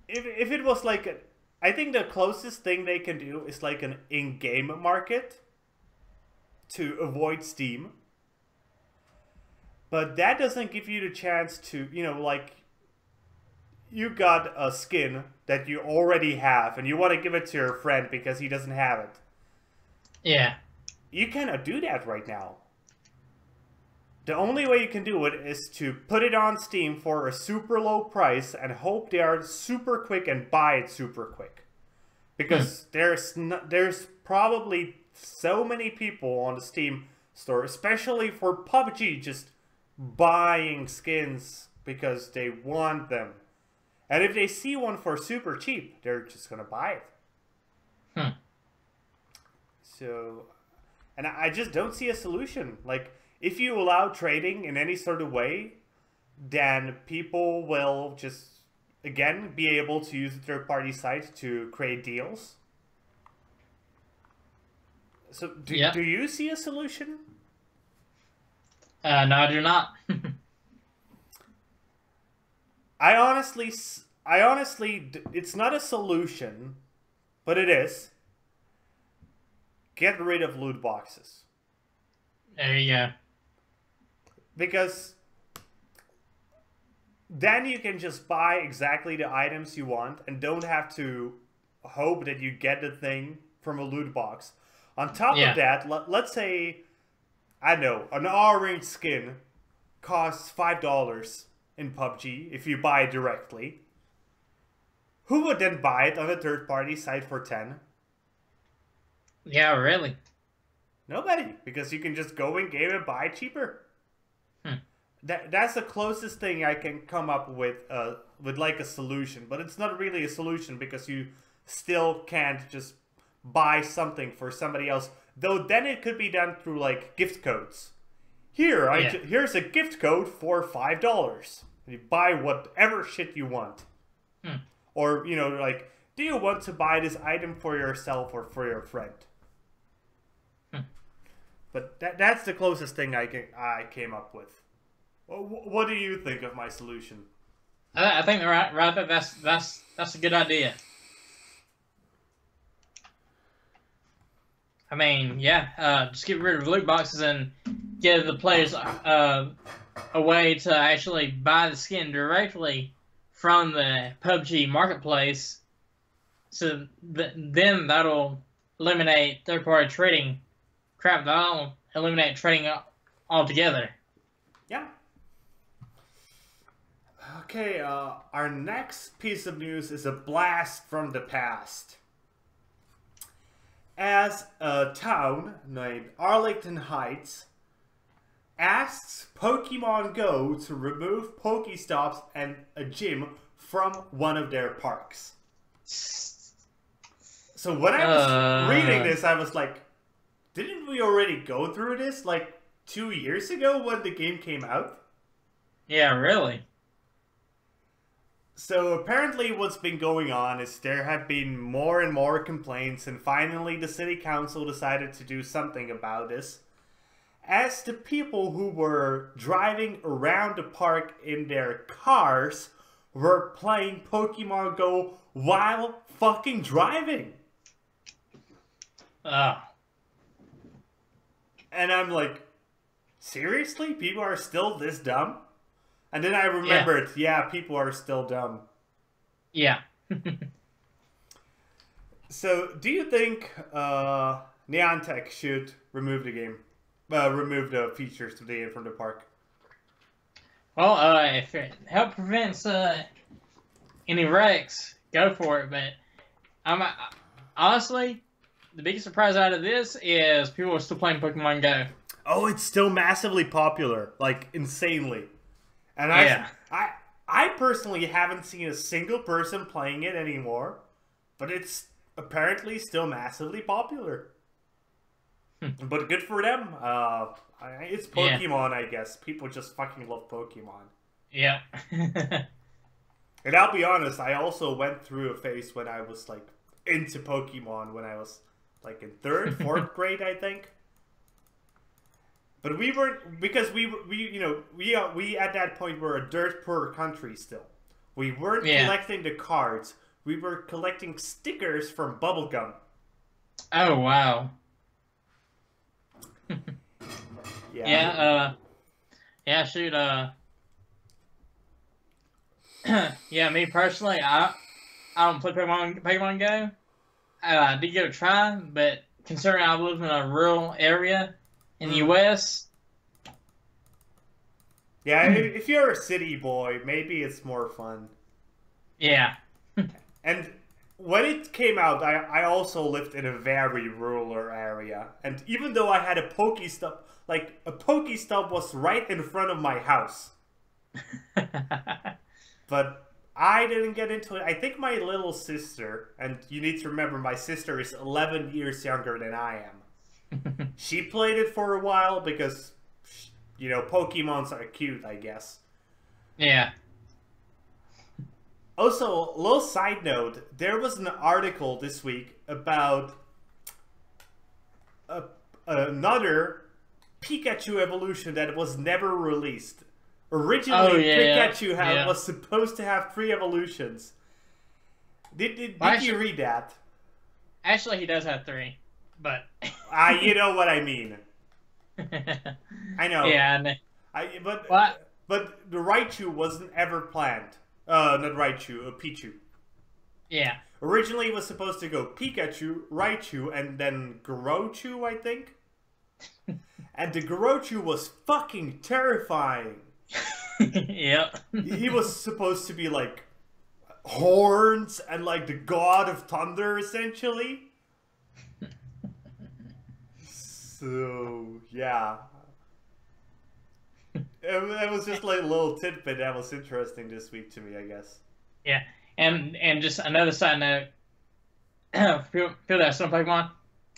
if it was like, I think the closest thing they can do is like an in-game market to avoid Steam. But that doesn't give you the chance to, you know, like, you got a skin that you already have and you want to give it to your friend because he doesn't have it. Yeah. You cannot do that right now. The only way you can do it is to put it on Steam for a super low price and hope they are super quick and buy it super quick. Because there's probably so many people on the Steam store, especially for PUBG, just buying skins because they want them. And if they see one for super cheap, they're just gonna buy it. So, and I just don't see a solution. Like, if you allow trading in any sort of way, then people will just, again, be able to use a third-party site to create deals. So, do you see a solution? No, I do not. I honestly, it's not a solution, but it is. Get rid of loot boxes. There you go. Because then you can just buy exactly the items you want and don't have to hope that you get the thing from a loot box. On top of that, let's say, I don't know, an orange skin costs $5 in PUBG if you buy it directly. Who would then buy it on a third-party site for 10? Yeah, really? Nobody, because you can just go in game and buy it cheaper. That's the closest thing I can come up with like a solution, but it's not really a solution because you still can't just buy something for somebody else. Though then it could be done through like gift codes. Here's a gift code for $5. You buy whatever shit you want. Or, you know, like, do you want to buy this item for yourself or for your friend? But that's the closest thing I came up with. What do you think of my solution? I think right there, that's a good idea. I mean, yeah, just get rid of loot boxes and give the players a way to actually buy the skin directly from the PUBG marketplace. So then that'll eliminate third-party trading. Crap, that'll eliminate trading altogether. Yeah. Okay, our next piece of news is a blast from the past. As a town named Arlington Heights asks Pokemon Go to remove Pokestops and a gym from one of their parks. So when I was reading this, I was like, didn't we already go through this like 2 years ago when the game came out? Yeah, really? So apparently what's been going on is there have been more and more complaints, and finally the city council decided to do something about this. As the people who were driving around the park in their cars were playing Pokemon Go while fucking driving. And I'm like, seriously? People are still this dumb? And then I remembered, yeah, people are still dumb. Yeah. So, do you think Niantic should remove the game? Remove the features of the game from the park? Well, if it help prevents any wrecks, go for it. But honestly, the biggest surprise out of this is people are still playing Pokemon Go. Oh, it's still massively popular, like insanely. And I personally haven't seen a single person playing it anymore, but it's apparently still massively popular. But good for them. It's Pokemon, I guess. People just fucking love Pokemon. Yeah. And I'll be honest, I also went through a phase when I was like into Pokemon when I was like in 3rd, 4th grade, I think. But we weren't, because we at that point were a dirt poor country still. We weren't collecting the cards. We were collecting stickers from bubblegum. Oh wow. Yeah. Shoot. Yeah, me personally, I don't play Pokemon Go. I did give it a try, but considering I live in a rural area in the U.S. Yeah, if you're a city boy, maybe it's more fun. Yeah. And when it came out, I also lived in a very rural area. And even though I had a Pokestop, like, a Pokestop was right in front of my house. But I didn't get into it. I think my little sister, and you need to remember my sister is 11 years younger than I am. She played it for a while because, you know, Pokemons are cute, I guess. Yeah. Also, a little side note, there was an article this week about another Pikachu evolution that was never released. Originally, Pikachu was supposed to have 3 evolutions. Did you read that? Actually, he does have 3, but... You know what I mean. I know. Yeah, and I but what? but the Raichu wasn't ever planned. Not Raichu, Pichu. Yeah. Originally, it was supposed to go Pikachu, Raichu, and then Gorochu, I think. And the Gorochu was fucking terrifying. Yep. He was supposed to be like horns and like the god of thunder, essentially. So yeah, it was just like a little tidbit that was interesting this week to me, I guess. Yeah. And just another side note, feel that still in Pokemon.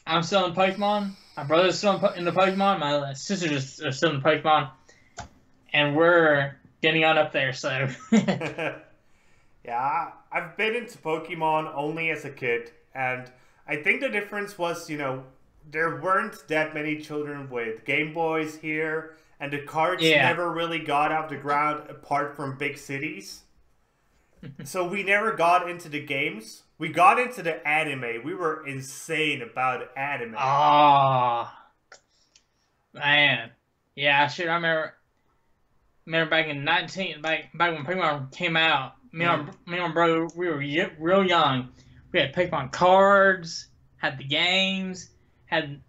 I'm still in Pokemon. My brother's still in the Pokemon. My sisters are still in Pokemon, and we're getting on up there. So Yeah, I've been into Pokemon only as a kid, and I think the difference was, there weren't that many children with Game Boys here, and the cards yeah, never really got off the ground apart from big cities. So we never got into the games. We got into the anime. We were insane about anime. oh man, yeah, shit. I remember back in back when Pokemon came out. Me and my brother, we were real young. We had Pokemon cards, had the games, had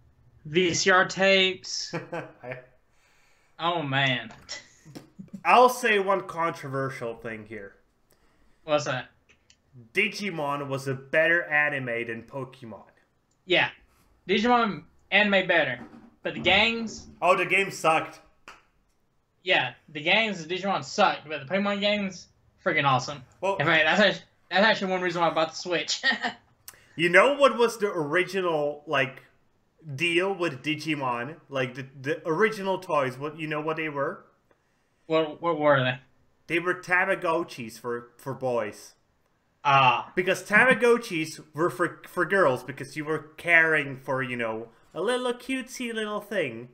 VCR tapes. Oh man, I'll say one controversial thing here. what's that? Digimon was a better anime than Pokemon. Yeah, Digimon anime better, but the games. Oh, the game sucked. Yeah, the games of Digimon sucked, but the Pokemon games, freaking awesome. Well, In fact, that's actually one reason why I bought the Switch. you know what was the original deal with Digimon? Like the original toys. What what they were? What were they? They were Tamagotchis for boys. Ah. Because Tamagotchis were for girls because you were caring for a little cutesy little thing,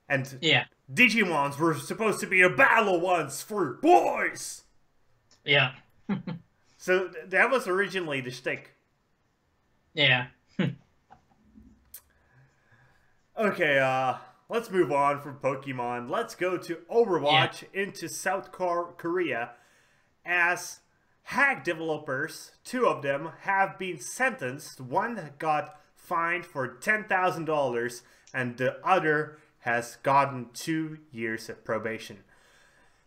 and Yeah. Digimons were supposed to be a battle ones for boys. Yeah. So that was originally the shtick. Yeah. Okay, let's move on from Pokemon. Let's go to Overwatch into South Korea, as hack developers, two of them, have been sentenced. One got fined for $10,000 and the other has gotten 2 years of probation.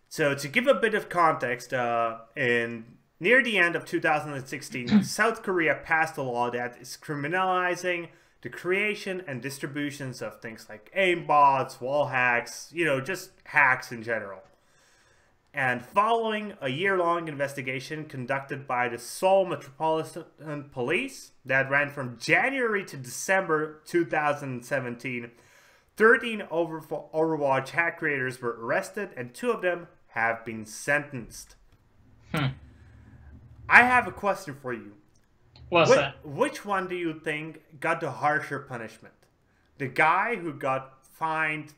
So to give a bit of context, near the end of 2016, South Korea passed a law that is criminalizing the creation and distributions of things like aimbots, wall hacks, just hacks in general. And following a year-long investigation conducted by the Seoul Metropolitan Police that ran from January to December 2017, 13 Overwatch hack creators were arrested and 2 of them have been sentenced. I have a question for you. What's that? Which one do you think got the harsher punishment? The guy who got fined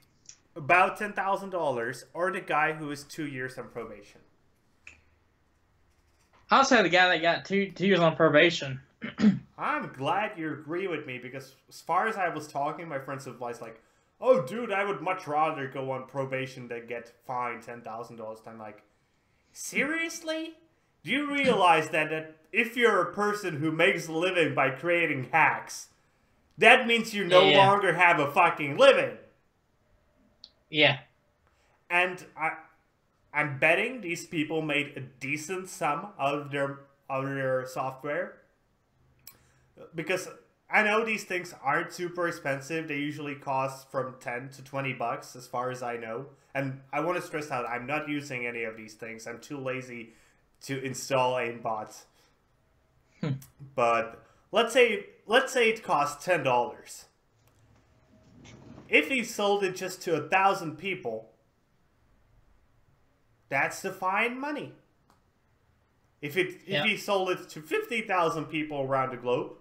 about $10,000 or the guy who is 2 years on probation? I'll say the guy that got two years on probation. I'm glad you agree with me, because as far as I was talking, my friends advised like, oh dude, I would much rather go on probation than get fined $10,000. I'm like, seriously? Do you realize that if you're a person who makes a living by creating hacks, that means you no longer have a fucking living? Yeah. And I'm betting these people made a decent sum out of their software, because I know these things aren't super expensive. They usually cost from 10 to 20 bucks as far as I know. And I want to stress out, I'm not using any of these things. I'm too lazy to install aimbots. But let's say it costs $10. If he sold it just to 1,000 people, that's the fine money. If he sold it to 50,000 people around the globe,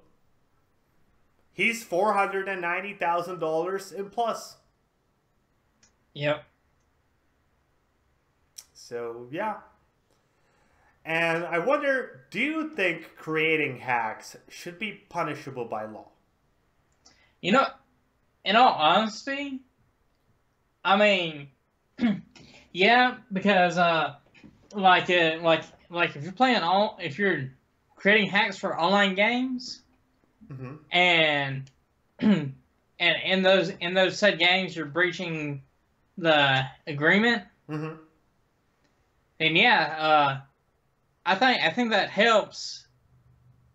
he's $490,000 in plus. Yep. So yeah. And I wonder, do you think creating hacks should be punishable by law? In all honesty, I mean, yeah, because like if you're if you're creating hacks for online games, Mm-hmm. and and in those said games you're breaching the agreement, Mm-hmm. then yeah, I think that helps.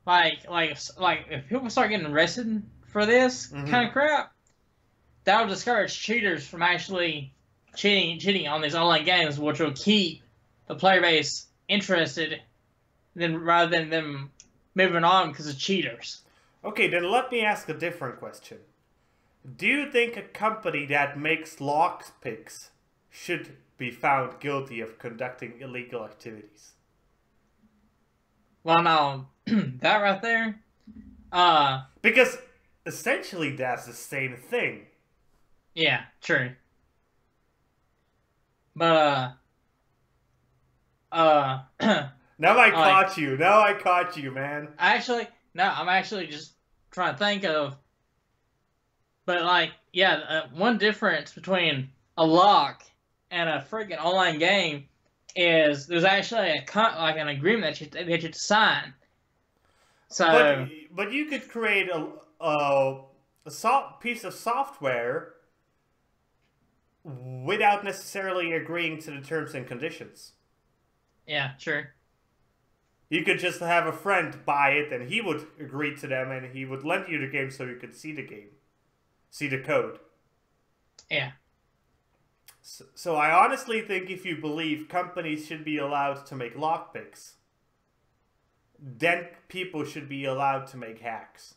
Like if people start getting arrested for this Mm-hmm. kind of crap, that'll discourage cheaters from actually cheating on these online games, which will keep the player base interested, then rather than them moving on because of cheaters. Okay, then let me ask a different question. Do you think a company that makes lockpicks should be found guilty of conducting illegal activities? Well, now that right there, uh, Because essentially that's the same thing. yeah, true. But Now I like caught you. Now I caught you, man. actually, no, I'm actually just trying to think of. But like, yeah, one difference between a lock and a freaking online game is there's actually like an agreement that you sign. But So but you could create piece of software without necessarily agreeing to the terms and conditions. yeah, sure, You could just have a friend buy it and he would agree to them and he would lend you the game so you could see the game. See the code. yeah, So I honestly think if you believe companies should be allowed to make lockpicks, then people should be allowed to make hacks.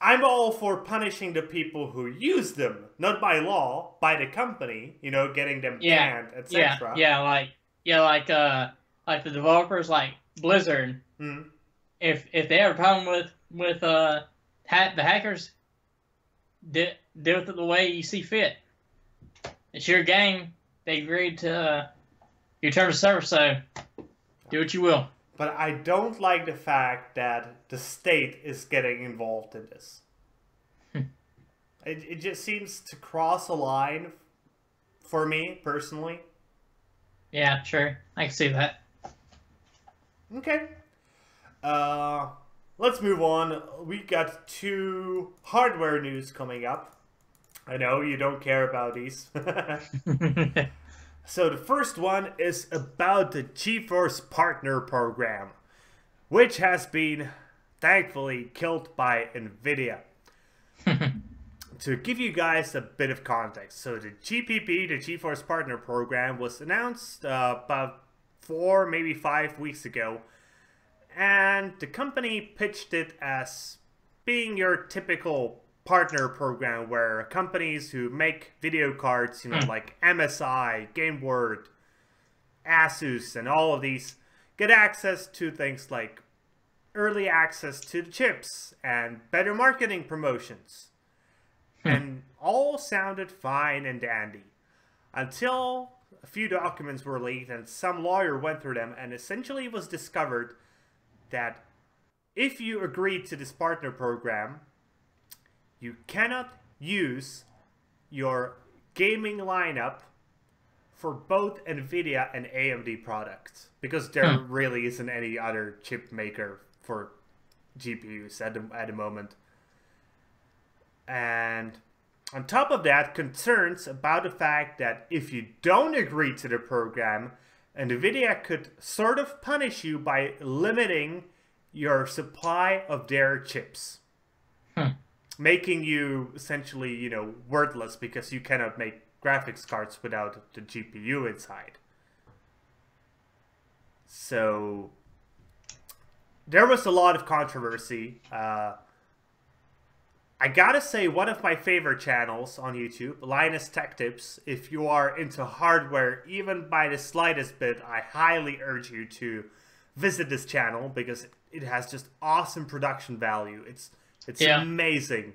I'm all for punishing the people who use them, not by law, by the company, getting them yeah, banned, yeah, etc. yeah, like the developers like Blizzard. Hmm. If they have a problem with the hackers, deal with it the way you see fit. It's your game. They agreed to your terms of service, so do what you will. But I don't like the fact that the state is getting involved in this. It just seems to cross a line for me, personally. Yeah, sure. I can see that. Okay. Let's move on. We got 2 hardware news coming up. I know you don't care about these. So the first one is about the GeForce Partner Program, which has been thankfully killed by NVIDIA. To give you guys a bit of context, so the GPP, the GeForce Partner Program, was announced about 4, maybe 5 weeks ago, and the company pitched it as being your typical partner program where companies who make video cards, like MSI, GameWord, Asus, and all of these get access to things like early access to the chips and better marketing promotions. And all sounded fine and dandy until a few documents were leaked and some lawyer went through them, and essentially it was discovered that if you agree to this partner program, you cannot use your gaming lineup for both NVIDIA and AMD products, because there really isn't any other chip maker for GPUs at the moment. And on top of that, concerns about the fact that if you don't agree to the program, NVIDIA could sort of punish you by limiting your supply of their chips. Making you essentially, worthless because you cannot make graphics cards without the GPU inside. So there was a lot of controversy. I gotta say, one of my favorite channels on YouTube, Linus Tech Tips, if you are into hardware even by the slightest bit, I highly urge you to visit this channel because it has just awesome production value. It's amazing.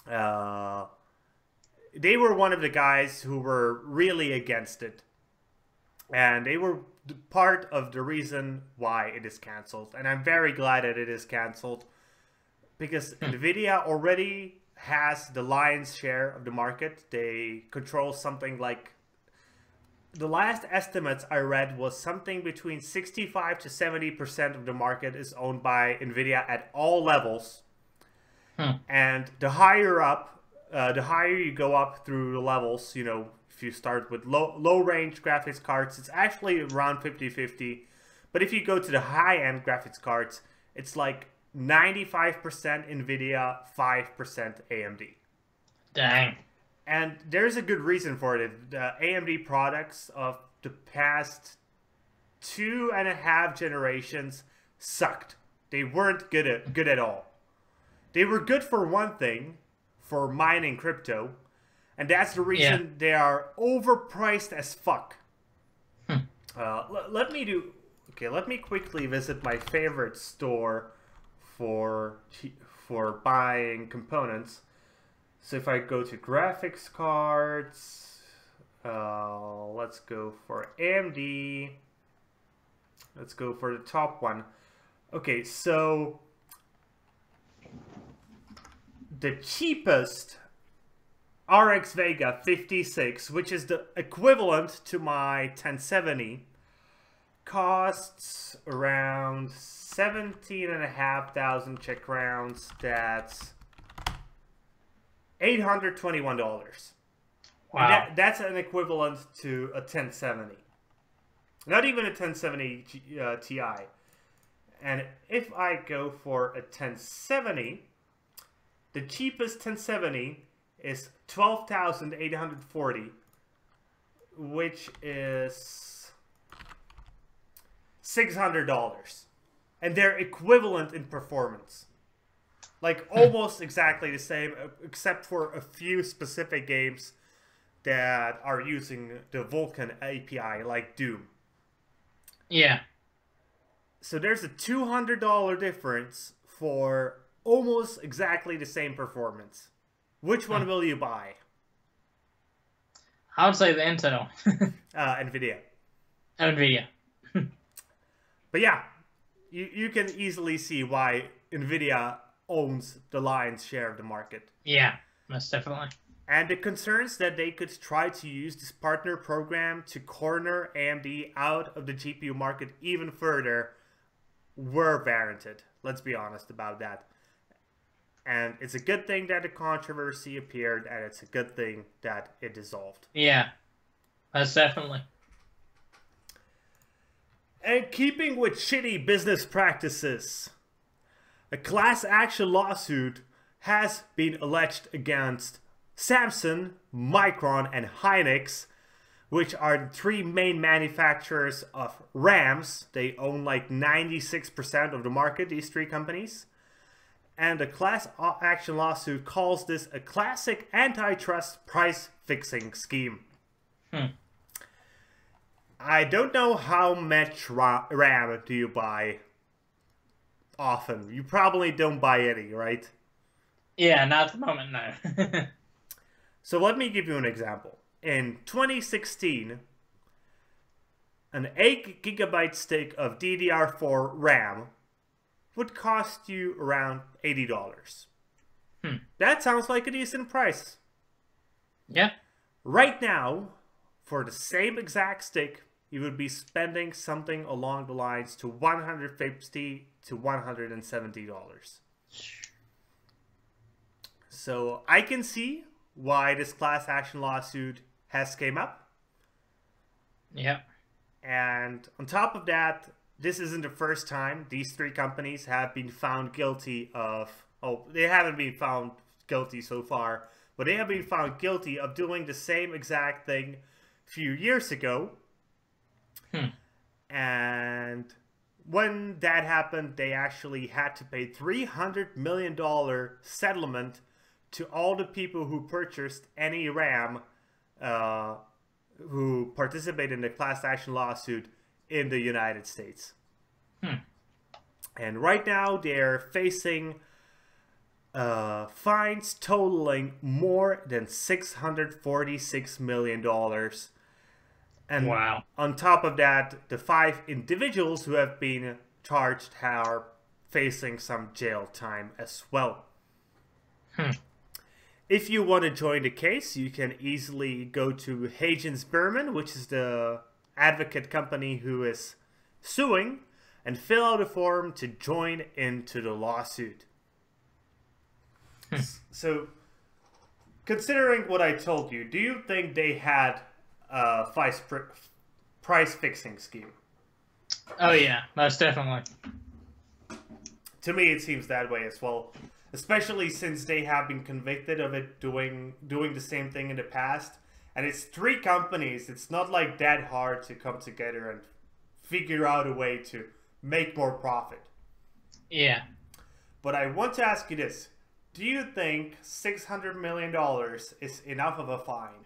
They were one of the guys who were really against it. And they were part of the reason why it is cancelled. And I'm very glad that it is cancelled. Because NVIDIA already has the lion's share of the market. They control something like, the last estimates I read was something between 65 to 70% of the market is owned by NVIDIA at all levels. And the higher up, the higher you go up through the levels, you know, if you start with low range graphics cards, it's actually around 50-50. But if you go to the high end graphics cards, it's like 95% NVIDIA, 5% AMD. Dang. And there's a good reason for it. The AMD products of the past 2.5 generations sucked. They weren't good at all. They were good for one thing, for mining crypto, and that's the reason they are overpriced as fuck. Let me quickly visit my favorite store for buying components. So if I go to graphics cards, let's go for AMD. Let's go for the top one. Okay, so the cheapest RX Vega 56, which is the equivalent to my 1070, costs around 17,500 Czech crowns. That's $821. Wow. That's an equivalent to a 1070. Not even a 1070 Ti. And if I go for a 1070, the cheapest 1070 is 12,840, which is $600. And they're equivalent in performance. Like, almost exactly the same, except for a few specific games that are using the Vulkan API, like Doom. Yeah. So there's a $200 difference for almost exactly the same performance. Which one will you buy? I would say the Intel. NVIDIA. NVIDIA. But yeah, you can easily see why NVIDIA owns the lion's share of the market. Yeah, most definitely. And the concerns that they could try to use this partner program to corner AMD out of the GPU market even further were warranted. Let's be honest about that. And it's a good thing that the controversy appeared, and it's a good thing that it dissolved. Yeah, most definitely. And keeping with shitty business practices, a class action lawsuit has been alleged against Samsung, Micron, and Hynix, which are the three main manufacturers of RAMs. They own like 96% of the market, these three companies. And the class action lawsuit calls this a classic antitrust price-fixing scheme. I don't know how much RAM do you buy often. You probably don't buy any, right? Yeah, not at the moment, no. So let me give you an example. In 2016, an 8 gigabyte stick of DDR4 RAM would cost you around $80. That sounds like a decent price. Yeah. Right now, for the same exact stick, you would be spending something along the lines to $150 to $170. So I can see why this class action lawsuit has came up. Yeah. And on top of that, this isn't the first time these three companies have been found guilty of... Oh, they haven't been found guilty so far, but they have been found guilty of doing the same exact thing a few years ago. And when that happened, they actually had to pay $300 million settlement to all the people who purchased any RAM who participated in the class action lawsuit in the United States. And right now they're facing fines totaling more than $646 million. And wow. On top of that, the 5 individuals who have been charged are facing some jail time as well. if you want to join the case, you can easily go to Hagens Berman, which is the advocate company who is suing, and fill out a form to join into the lawsuit. So, considering what I told you, do you think they had a price fixing scheme? Oh yeah, most definitely. To me, it seems that way as well. Especially since they have been convicted of it doing the same thing in the past. And it's 3 companies. It's not like that hard to come together and figure out a way to make more profit. Yeah. But I want to ask you this. Do you think $600 million is enough of a fine?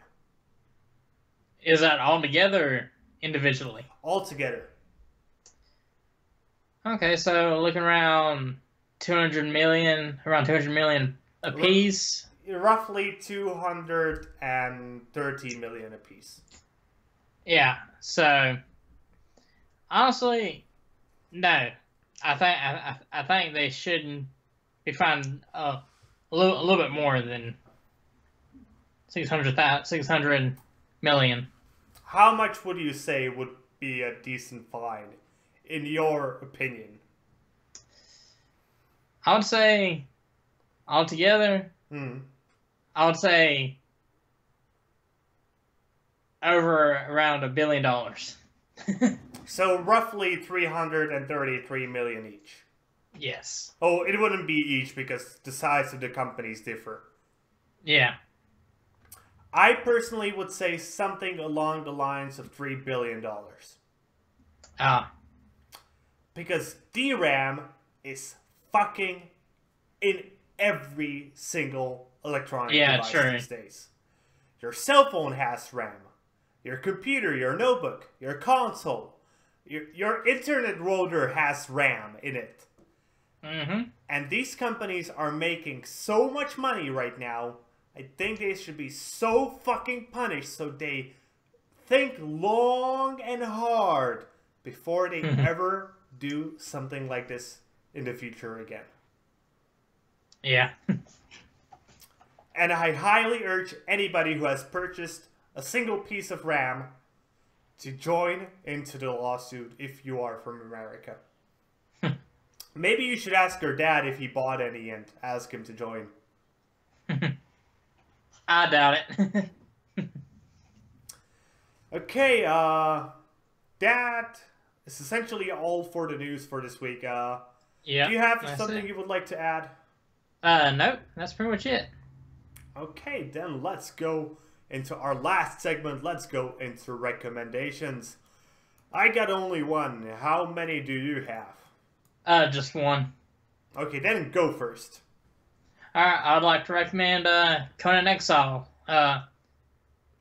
Is that all together or individually? Altogether. Okay, so looking around 200 million, around 200 million a piece. Roughly 230 million a piece. Yeah. So honestly, no. I think they shouldn't be fined a little bit more than 600 million. How much would you say would be a decent fine, in your opinion? I would say, altogether, I would say over around $1 billion. So roughly 333 million each. Yes. Oh, it wouldn't be each because the size of the companies differ. Yeah. I personally would say something along the lines of $3 billion. Ah. Because DRAM is fucking in every single electronic device these days. Your cell phone has RAM. Your computer, your notebook, your console, your internet router has RAM in it. And these companies are making so much money right now, I think they should be so fucking punished so they think long and hard before they ever do something like this in the future again. Yeah. And I highly urge anybody who has purchased a single piece of RAM to join into the lawsuit if you are from America. Maybe you should ask your dad if he bought any and ask him to join. I doubt it. Okay, that is essentially all for the news for this week. Yeah. Do you have something you would like to add? Nope. That's pretty much it. Okay, then let's go into our last segment. Let's go into recommendations. I got only one. How many do you have? Just one. Okay, then go first. Alright, I'd like to recommend Conan Exile. I'm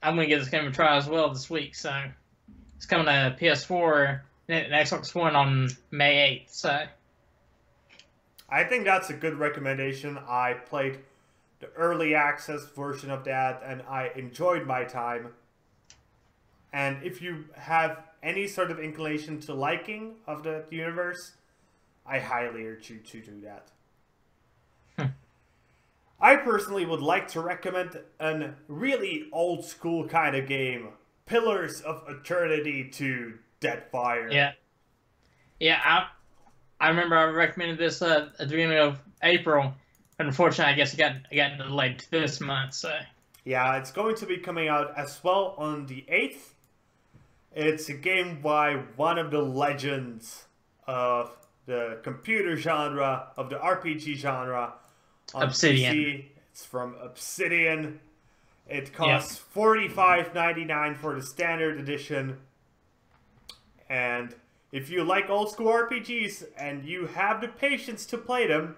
gonna give this game a try as well this week, so it's coming to PS4 and Xbox One on May 8th, so I think that's a good recommendation. I played the early access version of that and I enjoyed my time. And if you have any sort of inclination to liking of the universe, I highly urge you to do that. I personally would like to recommend a really old school kind of game, Pillars of Eternity 2 Deadfire. Yeah. Yeah, I remember I recommended this at the beginning of April. Unfortunately, I guess it got delayed to this month, so. Yeah, it's going to be coming out as well on the 8th. It's a game by one of the legends of the computer genre, of the RPG genre. On Obsidian. PC. It's from Obsidian. It costs $45.99 for the standard edition. And if you like old school RPGs and you have the patience to play them,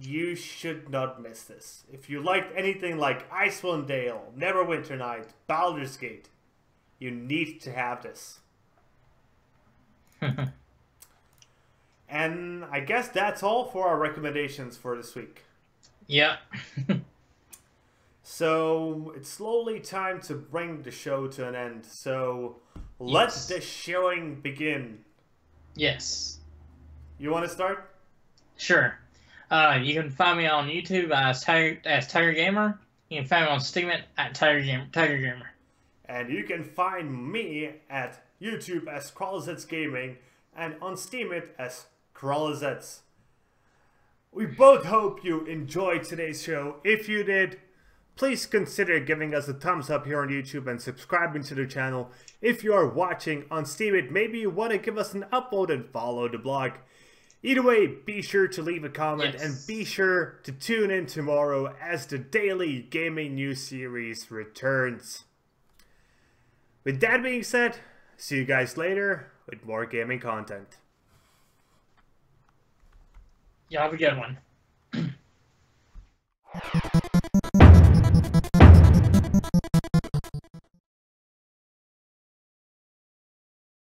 you should not miss this. If you liked anything like Icewind Dale, Neverwinter Night, Baldur's Gate, you need to have this. And I guess that's all for our recommendations for this week. Yep. So it's slowly time to bring the show to an end. So let the showing begin. Yes. You want to start? Sure. You can find me on YouTube as Tygergamer. You can find me on Steam at Tygergamer. And you can find me at YouTube as Kralizec Gaming and on Steam it as Kralizec. We both hope you enjoyed today's show. If you did, please consider giving us a thumbs up here on YouTube and subscribing to the channel. If you are watching on Steemit, maybe you want to give us an upvote and follow the blog. Either way, be sure to leave a comment and be sure to tune in tomorrow as the daily gaming news series returns. With that being said, see you guys later with more gaming content. Y'all have a good one.